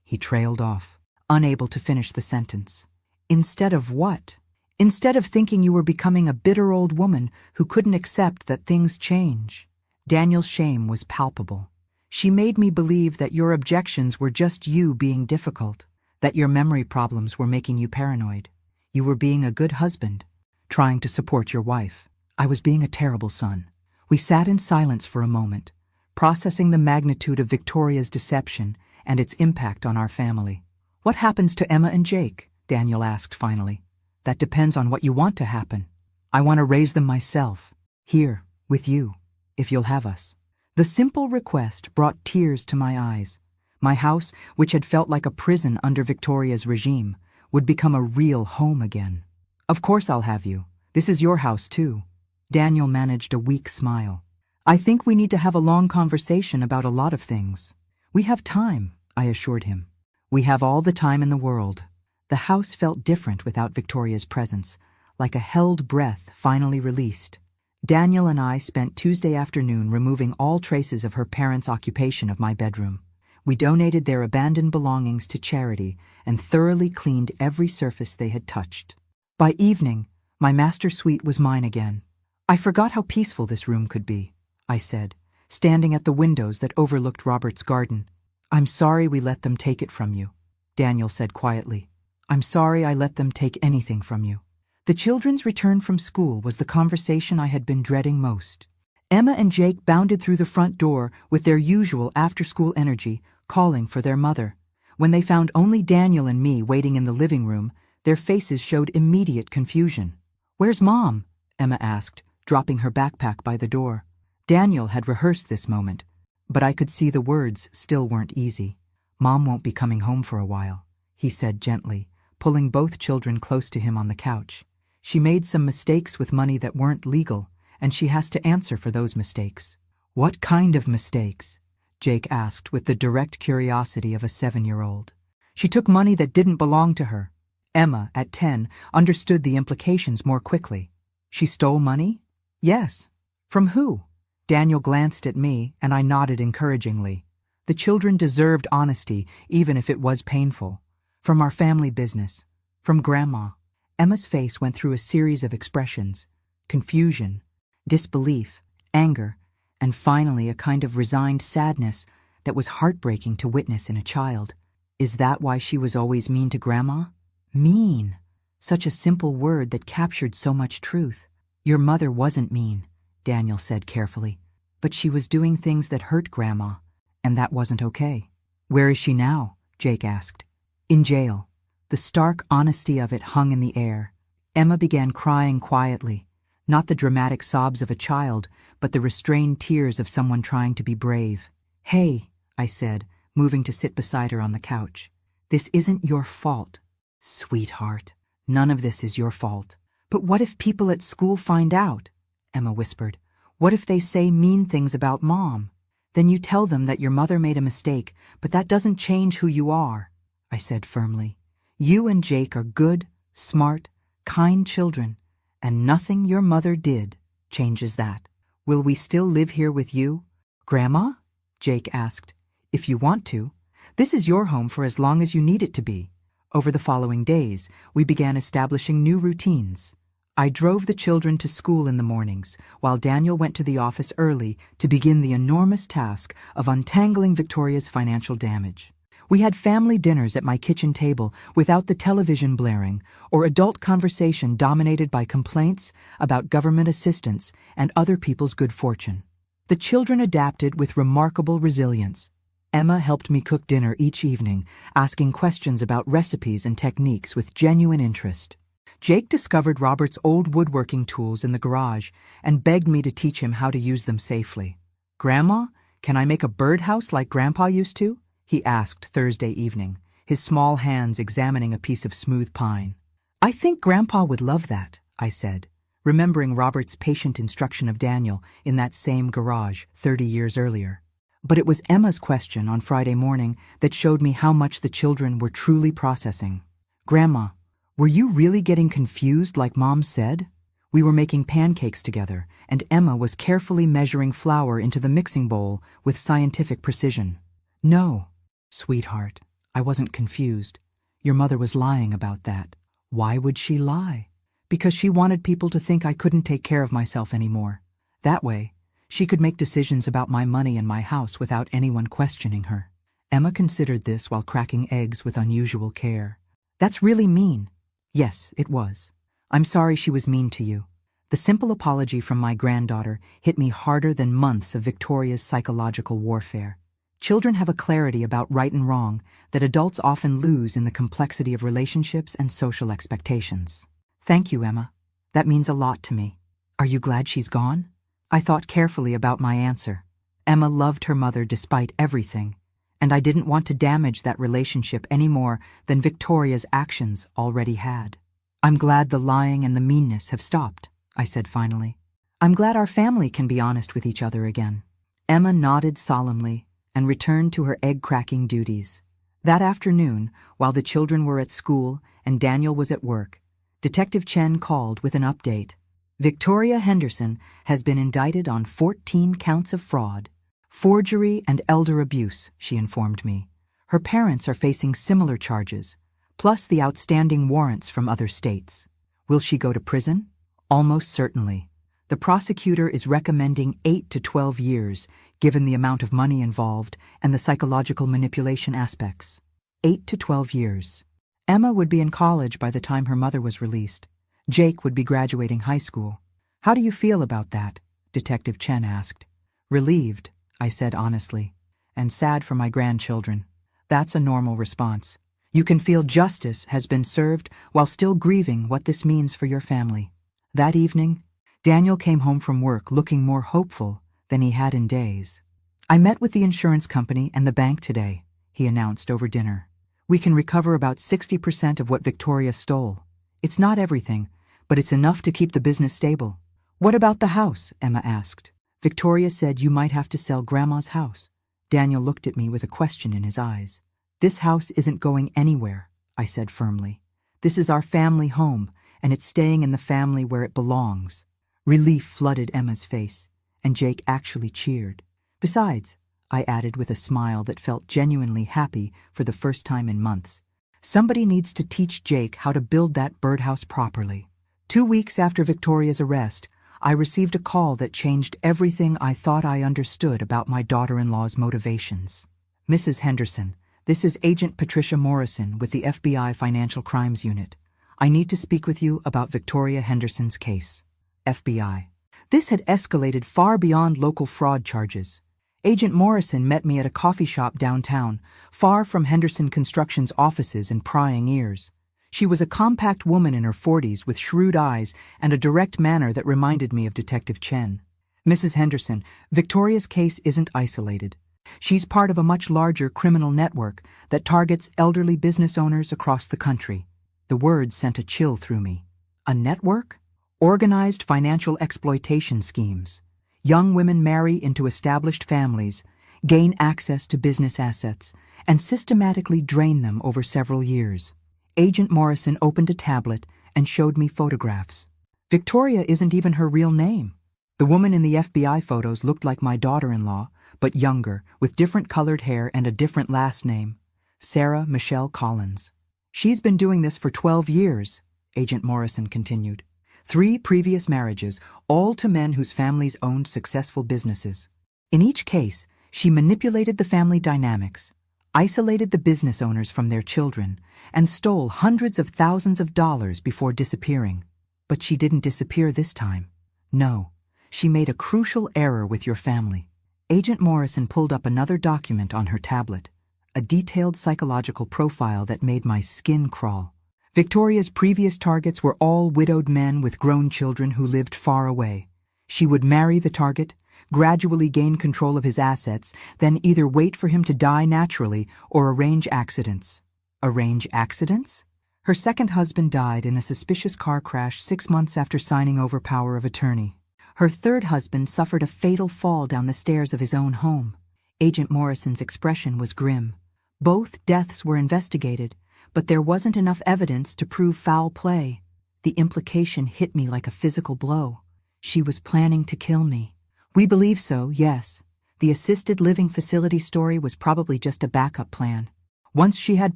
He trailed off, unable to finish the sentence. "Instead of what? Instead of thinking you were becoming a bitter old woman who couldn't accept that things change." Daniel's shame was palpable. "She made me believe that your objections were just you being difficult, that your memory problems were making you paranoid. You were being a good husband, trying to support your wife. I was being a terrible son." We sat in silence for a moment, processing the magnitude of Victoria's deception and its impact on our family. "What happens to Emma and Jake?" Daniel asked finally. "That depends on what you want to happen. I want to raise them myself, here, with you, if you'll have us." The simple request brought tears to my eyes. My house, which had felt like a prison under Victoria's regime, would become a real home again. "Of course I'll have you. This is your house, too." Daniel managed a weak smile. "I think we need to have a long conversation about a lot of things." "We have time," I assured him. "We have all the time in the world." The house felt different without Victoria's presence, like a held breath finally released. Daniel and I spent Tuesday afternoon removing all traces of her parents' occupation of my bedroom. We donated their abandoned belongings to charity and thoroughly cleaned every surface they had touched. By evening, my master suite was mine again. "I forgot how peaceful this room could be," I said, standing at the windows that overlooked Robert's garden. "I'm sorry we let them take it from you," Daniel said quietly. "I'm sorry I let them take anything from you." The children's return from school was the conversation I had been dreading most. Emma and Jake bounded through the front door with their usual after-school energy, calling for their mother. When they found only Daniel and me waiting in the living room, their faces showed immediate confusion. "Where's Mom?" Emma asked, dropping her backpack by the door. Daniel had rehearsed this moment, but I could see the words still weren't easy. "Mom won't be coming home for a while," he said gently, pulling both children close to him on the couch. "She made some mistakes with money that weren't legal, and she has to answer for those mistakes." "What kind of mistakes?" Jake asked with the direct curiosity of a 7-year-old. "She took money that didn't belong to her." Emma, at 10, understood the implications more quickly. "She stole money?" "Yes." "From who?" Daniel glanced at me, and I nodded encouragingly. The children deserved honesty, even if it was painful. From our family business. From Grandma. Emma's face went through a series of expressions. Confusion, disbelief, anger, and finally a kind of resigned sadness that was heartbreaking to witness in a child. Is that why she was always mean to Grandma? Mean. Such a simple word that captured so much truth. Your mother wasn't mean, Daniel said carefully, but she was doing things that hurt Grandma, and that wasn't okay. Where is she now? Jake asked. In jail. The stark honesty of it hung in the air. Emma began crying quietly, not the dramatic sobs of a child, but the restrained tears of someone trying to be brave. Hey, I said, moving to sit beside her on the couch. This isn't your fault. Sweetheart, none of this is your fault. But what if people at school find out? Emma whispered. What if they say mean things about Mom? Then you tell them that your mother made a mistake, but that doesn't change who you are, I said firmly. You and Jake are good, smart, kind children, and nothing your mother did changes that. Will we still live here with you? Grandma? Jake asked. If you want to. This is your home for as long as you need it to be. Over the following days, we began establishing new routines. I drove the children to school in the mornings, while Daniel went to the office early to begin the enormous task of untangling Victoria's financial damage. We had family dinners at my kitchen table without the television blaring or adult conversation dominated by complaints about government assistance and other people's good fortune. The children adapted with remarkable resilience. Emma helped me cook dinner each evening, asking questions about recipes and techniques with genuine interest. Jake discovered Robert's old woodworking tools in the garage and begged me to teach him how to use them safely. Grandma, can I make a birdhouse like Grandpa used to? He asked Thursday evening, his small hands examining a piece of smooth pine. I think Grandpa would love that, I said, remembering Robert's patient instruction of Daniel in that same garage 30 years earlier. But it was Emma's question on Friday morning that showed me how much the children were truly processing. Grandma, were you really getting confused like Mom said? We were making pancakes together, and Emma was carefully measuring flour into the mixing bowl with scientific precision. No, sweetheart, I wasn't confused. Your mother was lying about that. Why would she lie? Because she wanted people to think I couldn't take care of myself anymore. That way, she could make decisions about my money and my house without anyone questioning her. Emma considered this while cracking eggs with unusual care. That's really mean. Yes, it was. I'm sorry she was mean to you. The simple apology from my granddaughter hit me harder than months of Victoria's psychological warfare. Children have a clarity about right and wrong that adults often lose in the complexity of relationships and social expectations. Thank you, Emma. That means a lot to me. Are you glad she's gone? I thought carefully about my answer. Emma loved her mother despite everything, and I didn't want to damage that relationship any more than Victoria's actions already had. I'm glad the lying and the meanness have stopped, I said finally. I'm glad our family can be honest with each other again. Emma nodded solemnly and returned to her egg-cracking duties. That afternoon, while the children were at school and Daniel was at work, Detective Chen called with an update. Victoria Henderson has been indicted on 14 counts of fraud, forgery, and elder abuse, she informed me. Her parents are facing similar charges, plus the outstanding warrants from other states. Will she go to prison? Almost certainly. The prosecutor is recommending 8 to 12 years, given the amount of money involved and the psychological manipulation aspects. 8 to 12 years. Emma would be in college by the time her mother was released. Jake would be graduating high school. How do you feel about that? Detective Chen asked. Relieved, I said honestly, and sad for my grandchildren. That's a normal response. You can feel justice has been served while still grieving what this means for your family. That evening, Daniel came home from work looking more hopeful than he had in days. I met with the insurance company and the bank today, he announced over dinner. We can recover about 60% of what Victoria stole. It's not everything, but it's enough to keep the business stable. What about the house? Emma asked. Victoria said you might have to sell Grandma's house. Daniel looked at me with a question in his eyes. This house isn't going anywhere, I said firmly. This is our family home, and it's staying in the family where it belongs. Relief flooded Emma's face, and Jake actually cheered. Besides, I added with a smile that felt genuinely happy for the first time in months, somebody needs to teach Jake how to build that birdhouse properly. 2 weeks after Victoria's arrest, I received a call that changed everything I thought I understood about my daughter-in-law's motivations. Mrs. Henderson, this is Agent Patricia Morrison with the FBI Financial Crimes Unit. I need to speak with you about Victoria Henderson's case. FBI. This had escalated far beyond local fraud charges. Agent Morrison met me at a coffee shop downtown, far from Henderson Construction's offices and prying ears. She was a compact woman in her 40s with shrewd eyes and a direct manner that reminded me of Detective Chen. Mrs. Henderson, Victoria's case isn't isolated. She's part of a much larger criminal network that targets elderly business owners across the country. The words sent a chill through me. A network? Organized financial exploitation schemes. Young women marry into established families, gain access to business assets, and systematically drain them over several years. Agent Morrison opened a tablet and showed me photographs. Victoria isn't even her real name. The woman in the FBI photos looked like my daughter-in-law, but younger, with different colored hair and a different last name. Sarah Michelle Collins. She's been doing this for 12 years, Agent Morrison continued. 3 previous marriages, all to men whose families owned successful businesses. In each case, she manipulated the family dynamics, isolated the business owners from their children, and stole hundreds of thousands of dollars before disappearing. But she didn't disappear this time. No, she made a crucial error with your family. Agent Morrison pulled up another document on her tablet, a detailed psychological profile that made my skin crawl. Victoria's previous targets were all widowed men with grown children who lived far away. She would marry the target, gradually gain control of his assets, then either wait for him to die naturally or arrange accidents. Arrange accidents? Her second husband died in a suspicious car crash 6 months after signing over power of attorney. Her third husband suffered a fatal fall down the stairs of his own home. Agent Morrison's expression was grim. Both deaths were investigated, but there wasn't enough evidence to prove foul play. The implication hit me like a physical blow. She was planning to kill me. We believe so, yes. The assisted living facility story was probably just a backup plan. Once she had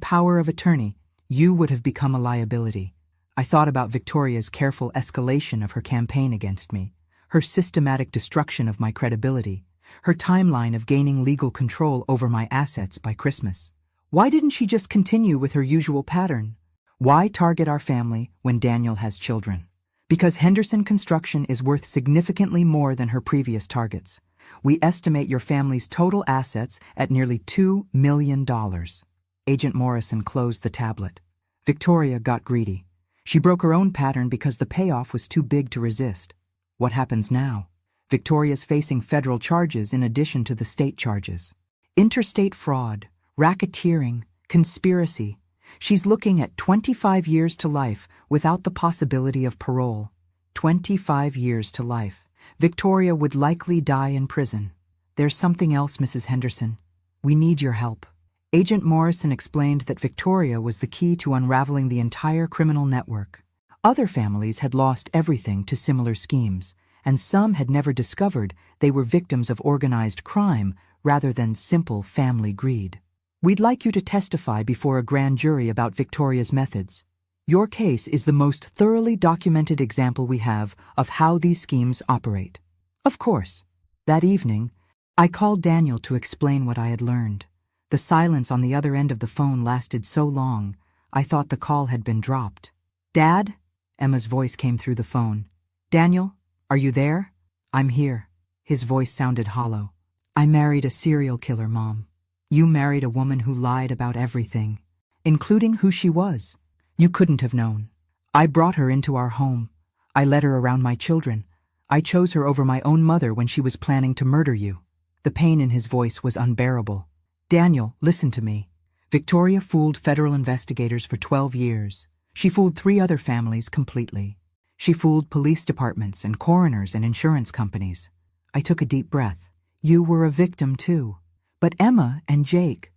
power of attorney, you would have become a liability. I thought about Victoria's careful escalation of her campaign against me, her systematic destruction of my credibility, her timeline of gaining legal control over my assets by Christmas. Why didn't she just continue with her usual pattern? Why target our family when Daniel has children? Because Henderson Construction is worth significantly more than her previous targets. We estimate your family's total assets at nearly $2 million. Agent Morrison closed the tablet. Victoria got greedy. She broke her own pattern because the payoff was too big to resist. What happens now? Victoria's facing federal charges in addition to the state charges. Interstate fraud, racketeering, conspiracy. She's looking at 25 years to life without the possibility of parole. 25 years to life. Victoria would likely die in prison. There's something else, Mrs. Henderson. We need your help. Agent Morrison explained that Victoria was the key to unraveling the entire criminal network. Other families had lost everything to similar schemes, and some had never discovered they were victims of organized crime rather than simple family greed. We'd like you to testify before a grand jury about Victoria's methods. Your case is the most thoroughly documented example we have of how these schemes operate. Of course, that evening, I called Daniel to explain what I had learned. The silence on the other end of the phone lasted so long, I thought the call had been dropped. Dad? Emma's voice came through the phone. Daniel, are you there? I'm here. His voice sounded hollow. I married a serial killer, Mom. You married a woman who lied about everything, including who she was. You couldn't have known. I brought her into our home. I led her around my children. I chose her over my own mother when she was planning to murder you. The pain in his voice was unbearable. Daniel, listen to me. Victoria fooled federal investigators for 12 years. She fooled 3 other families completely. She fooled police departments and coroners and insurance companies. I took a deep breath. You were a victim too. But Emma and Jake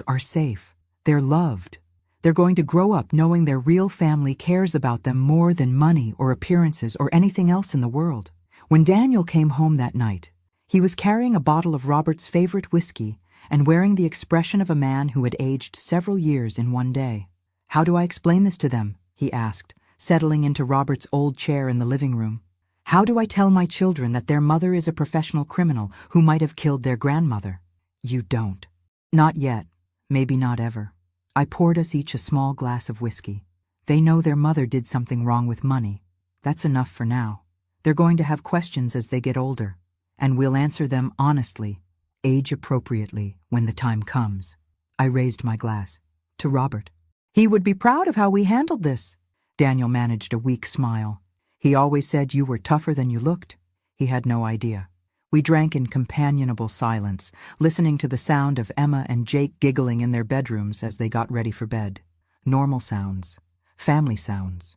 are safe. They're loved. They're going to grow up knowing their real family cares about them more than money or appearances or anything else in the world. When Daniel came home that night, he was carrying a bottle of Robert's favorite whiskey and wearing the expression of a man who had aged several years in one day. "How do I explain this to them?" he asked, settling into Robert's old chair in the living room. "How do I tell my children that their mother is a professional criminal who might have killed their grandmother?" "You don't." "Not yet. Maybe not ever." I poured us each a small glass of whiskey. "They know their mother did something wrong with money. That's enough for now. They're going to have questions as they get older, and we'll answer them honestly, age-appropriately, when the time comes." I raised my glass. "To Robert. He would be proud of how we handled this." Daniel managed a weak smile. "He always said you were tougher than you looked." He had no idea. We drank in companionable silence, listening to the sound of Emma and Jake giggling in their bedrooms as they got ready for bed. Normal sounds. Family sounds.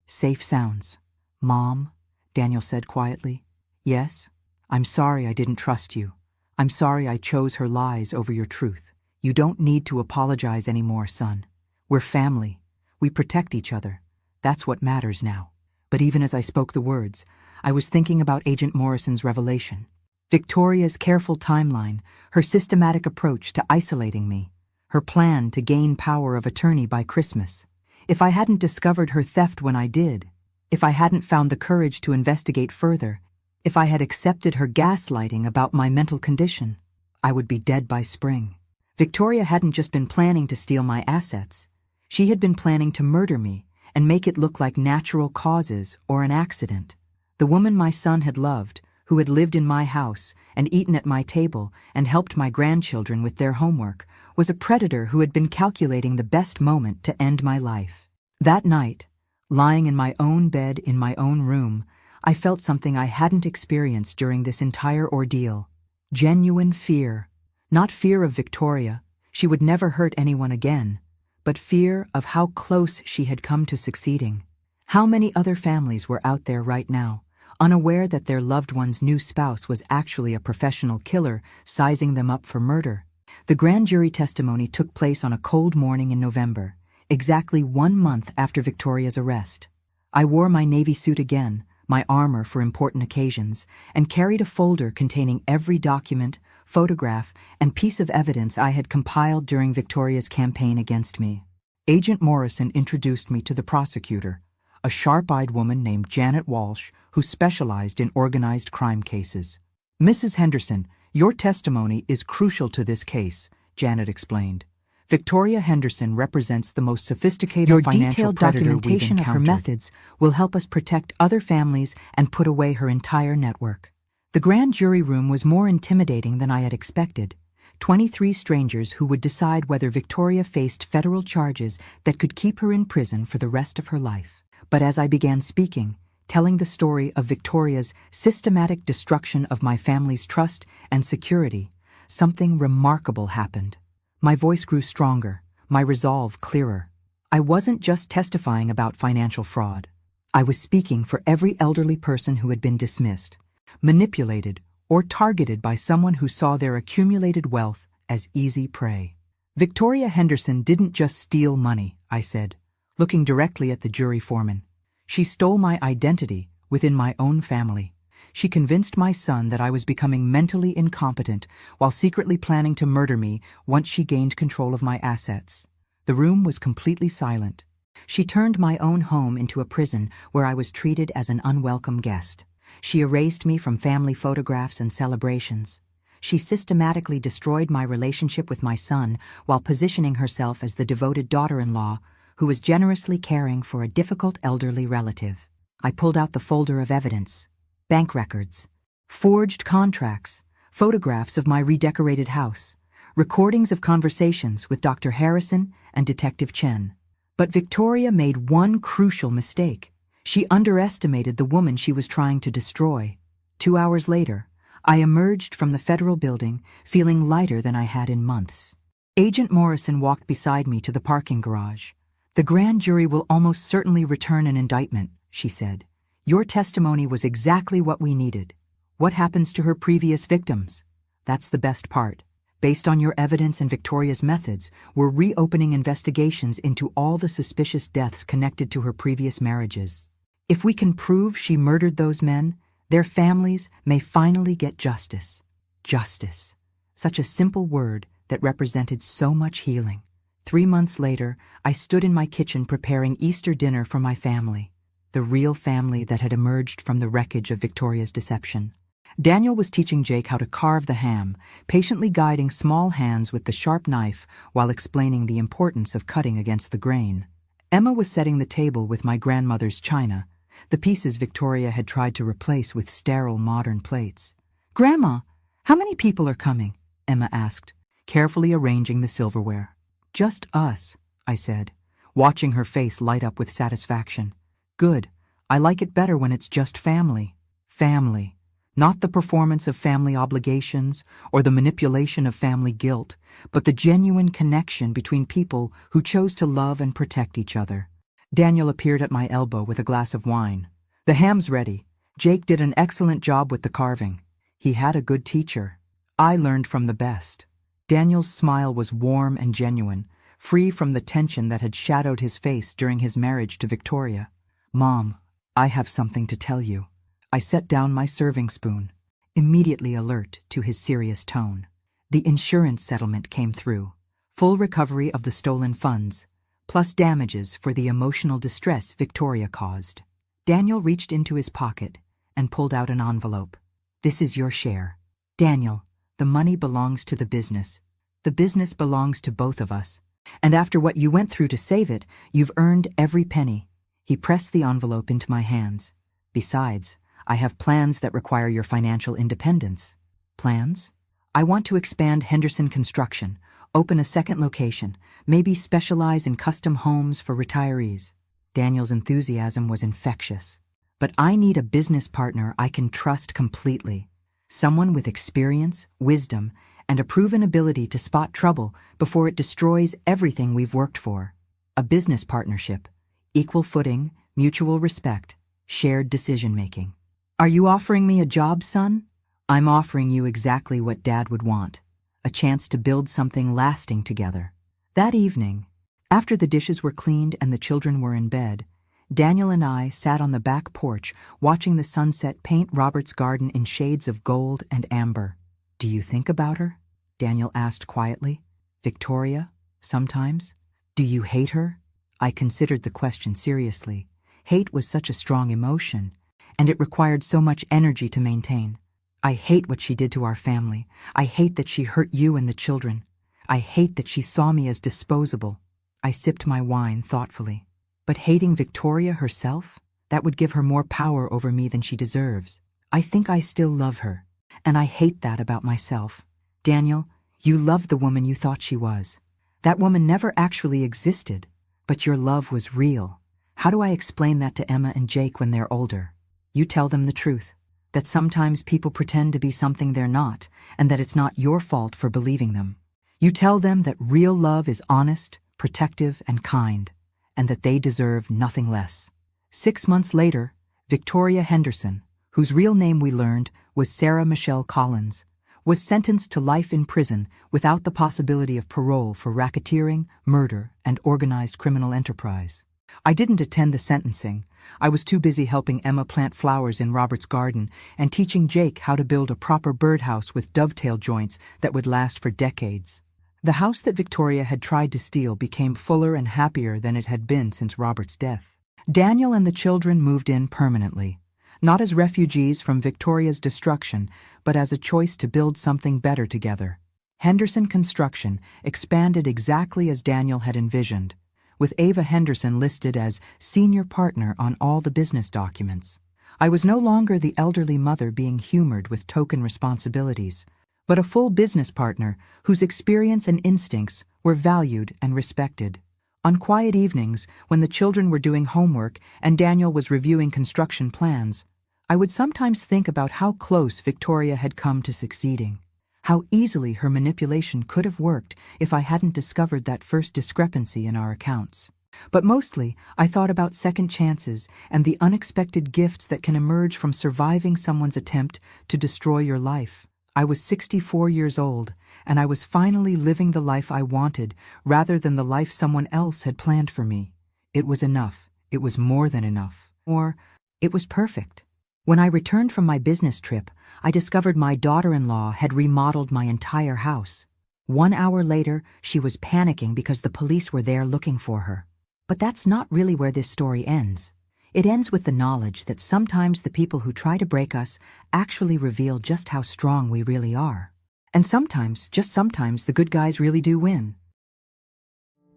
Safe sounds. "Mom," Daniel said quietly. "Yes? I'm sorry I didn't trust you. I'm sorry I chose her lies over your truth. You don't need to apologize anymore, son. We're family. We protect each other. That's what matters now." But even as I spoke the words, I was thinking about Agent Morrison's revelation. Victoria's careful timeline, her systematic approach to isolating me, her plan to gain power of attorney by Christmas. If I hadn't discovered her theft when I did, if I hadn't found the courage to investigate further, if I had accepted her gaslighting about my mental condition, I would be dead by spring. Victoria hadn't just been planning to steal my assets. She had been planning to murder me and make it look like natural causes or an accident. The woman my son had loved, who had lived in my house and eaten at my table and helped my grandchildren with their homework, was a predator who had been calculating the best moment to end my life. That night, lying in my own bed in my own room, I felt something I hadn't experienced during this entire ordeal. Genuine fear. Not fear of Victoria, she would never hurt anyone again, but fear of how close she had come to succeeding. How many other families were out there right now, unaware that their loved one's new spouse was actually a professional killer sizing them up for murder? The grand jury testimony took place on a cold morning in November, exactly 1 month after Victoria's arrest. I wore my navy suit again, my armor for important occasions, and carried a folder containing every document, photograph, and piece of evidence I had compiled during Victoria's campaign against me. Agent Morrison introduced me to the prosecutor, a sharp-eyed woman named Janet Walsh who specialized in organized crime cases. "Mrs. Henderson, your testimony is crucial to this case," Janet explained. "Victoria Henderson represents the most sophisticated financial predator we've encountered. Your detailed documentation of her methods will help us protect other families and put away her entire network." The grand jury room was more intimidating than I had expected. 23 strangers who would decide whether Victoria faced federal charges that could keep her in prison for the rest of her life. But as I began speaking, telling the story of Victoria's systematic destruction of my family's trust and security, something remarkable happened. My voice grew stronger, my resolve clearer. I wasn't just testifying about financial fraud. I was speaking for every elderly person who had been dismissed, manipulated, or targeted by someone who saw their accumulated wealth as easy prey. "Victoria Henderson didn't just steal money," I said, looking directly at the jury foreman. "She stole my identity within my own family. She convinced my son that I was becoming mentally incompetent while secretly planning to murder me once she gained control of my assets." The room was completely silent. She turned my own home into a prison where I was treated as an unwelcome guest. She erased me from family photographs and celebrations. She systematically destroyed my relationship with my son while positioning herself as the devoted daughter-in-law who was generously caring for a difficult elderly relative. I pulled out the folder of evidence: bank records, forged contracts, photographs of my redecorated house, recordings of conversations with Dr. Harrison and Detective Chen. But Victoria made one crucial mistake. She underestimated the woman she was trying to destroy. 2 hours later, I emerged from the federal building feeling lighter than I had in months. Agent Morrison walked beside me to the parking garage. "The grand jury will almost certainly return an indictment," she said. "Your testimony was exactly what we needed. What happens to her previous victims? That's the best part. Based on your evidence and Victoria's methods, we're reopening investigations into all the suspicious deaths connected to her previous marriages. If we can prove she murdered those men, Their families may finally get justice. Justice. Such a simple word that represented so much healing. 3 months later, I stood in my kitchen preparing Easter dinner for my family. The real family that had emerged from the wreckage of Victoria's deception. Daniel was teaching Jake how to carve the ham, patiently guiding small hands with the sharp knife while explaining the importance of cutting against the grain. Emma was setting the table with my grandmother's china, the pieces Victoria had tried to replace with sterile modern plates. "Grandma, how many people are coming?" Emma asked, carefully arranging the silverware. "Just us," I said, watching her face light up with satisfaction. "Good. I like it better when it's just family." Family. Not the performance of family obligations or the manipulation of family guilt, but the genuine connection between people who chose to love and protect each other. Daniel appeared at my elbow with a glass of wine. "The ham's ready. Jake did an excellent job with the carving. He had a good teacher. I learned from the best." Daniel's smile was warm and genuine, free from the tension that had shadowed his face during his marriage to Victoria. "Mom, I have something to tell you." I set down my serving spoon, immediately alert to his serious tone. The insurance settlement came through. Full recovery of the stolen funds, plus damages for the emotional distress Victoria caused. Daniel reached into his pocket and pulled out an envelope. "This is your share. Daniel, the money belongs to the business. The business belongs to both of us. And after what you went through to save it, you've earned every penny." He pressed the envelope into my hands. "Besides, I have plans that require your financial independence." "Plans?" "I want to expand Henderson Construction, open a second location, maybe specialize in custom homes for retirees." Daniel's enthusiasm was infectious. "But I need a business partner I can trust completely. Someone with experience, wisdom, and a proven ability to spot trouble before it destroys everything we've worked for. A business partnership, equal footing, mutual respect, shared decision-making." "Are you offering me a job, son?" "I'm offering you exactly what Dad would want. A chance to build something lasting together." That evening, after the dishes were cleaned and the children were in bed, Daniel and I sat on the back porch watching the sunset paint Robert's garden in shades of gold and amber. "Do you think about her?" Daniel asked quietly. "Victoria, sometimes? Do you hate her?" I considered the question seriously. Hate was such a strong emotion, and it required so much energy to maintain. "I hate what she did to our family. I hate that she hurt you and the children. I hate that she saw me as disposable." I sipped my wine thoughtfully. "But hating Victoria herself? That would give her more power over me than she deserves. I think I still love her, and I hate that about myself." "Daniel, you loved the woman you thought she was. That woman never actually existed, but your love was real. How do I explain that to Emma and Jake when they're older? You tell them the truth, that sometimes people pretend to be something they're not, and that it's not your fault for believing them. You tell them that real love is honest, protective, and kind, and that they deserve nothing less." 6 months later, Victoria Henderson, whose real name we learned was Sarah Michelle Collins, was sentenced to life in prison without the possibility of parole for racketeering, murder, and organized criminal enterprise. I didn't attend the sentencing. I was too busy helping Emma plant flowers in Robert's garden and teaching Jake how to build a proper birdhouse with dovetail joints that would last for decades. The house that Victoria had tried to steal became fuller and happier than it had been since Robert's death. Daniel and the children moved in permanently, not as refugees from Victoria's destruction, but as a choice to build something better together. Henderson Construction expanded exactly as Daniel had envisioned, with Ava Henderson listed as senior partner on all the business documents. I was no longer the elderly mother being humored with token responsibilities, but a full business partner whose experience and instincts were valued and respected. On quiet evenings, when the children were doing homework and Daniel was reviewing construction plans, I would sometimes think about how close Victoria had come to succeeding, how easily her manipulation could have worked if I hadn't discovered that first discrepancy in our accounts. But mostly, I thought about second chances and the unexpected gifts that can emerge from surviving someone's attempt to destroy your life. I was 64 years old, and I was finally living the life I wanted rather than the life someone else had planned for me. It was enough. It was more than enough. Or, it was perfect. When I returned from my business trip, I discovered my daughter-in-law had remodeled my entire house. 1 hour later, she was panicking because the police were there looking for her. But that's not really where this story ends. It ends with the knowledge that sometimes the people who try to break us actually reveal just how strong we really are. And sometimes, just sometimes, the good guys really do win.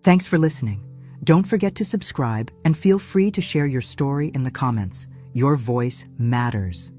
Thanks for listening. Don't forget to subscribe and feel free to share your story in the comments. Your voice matters.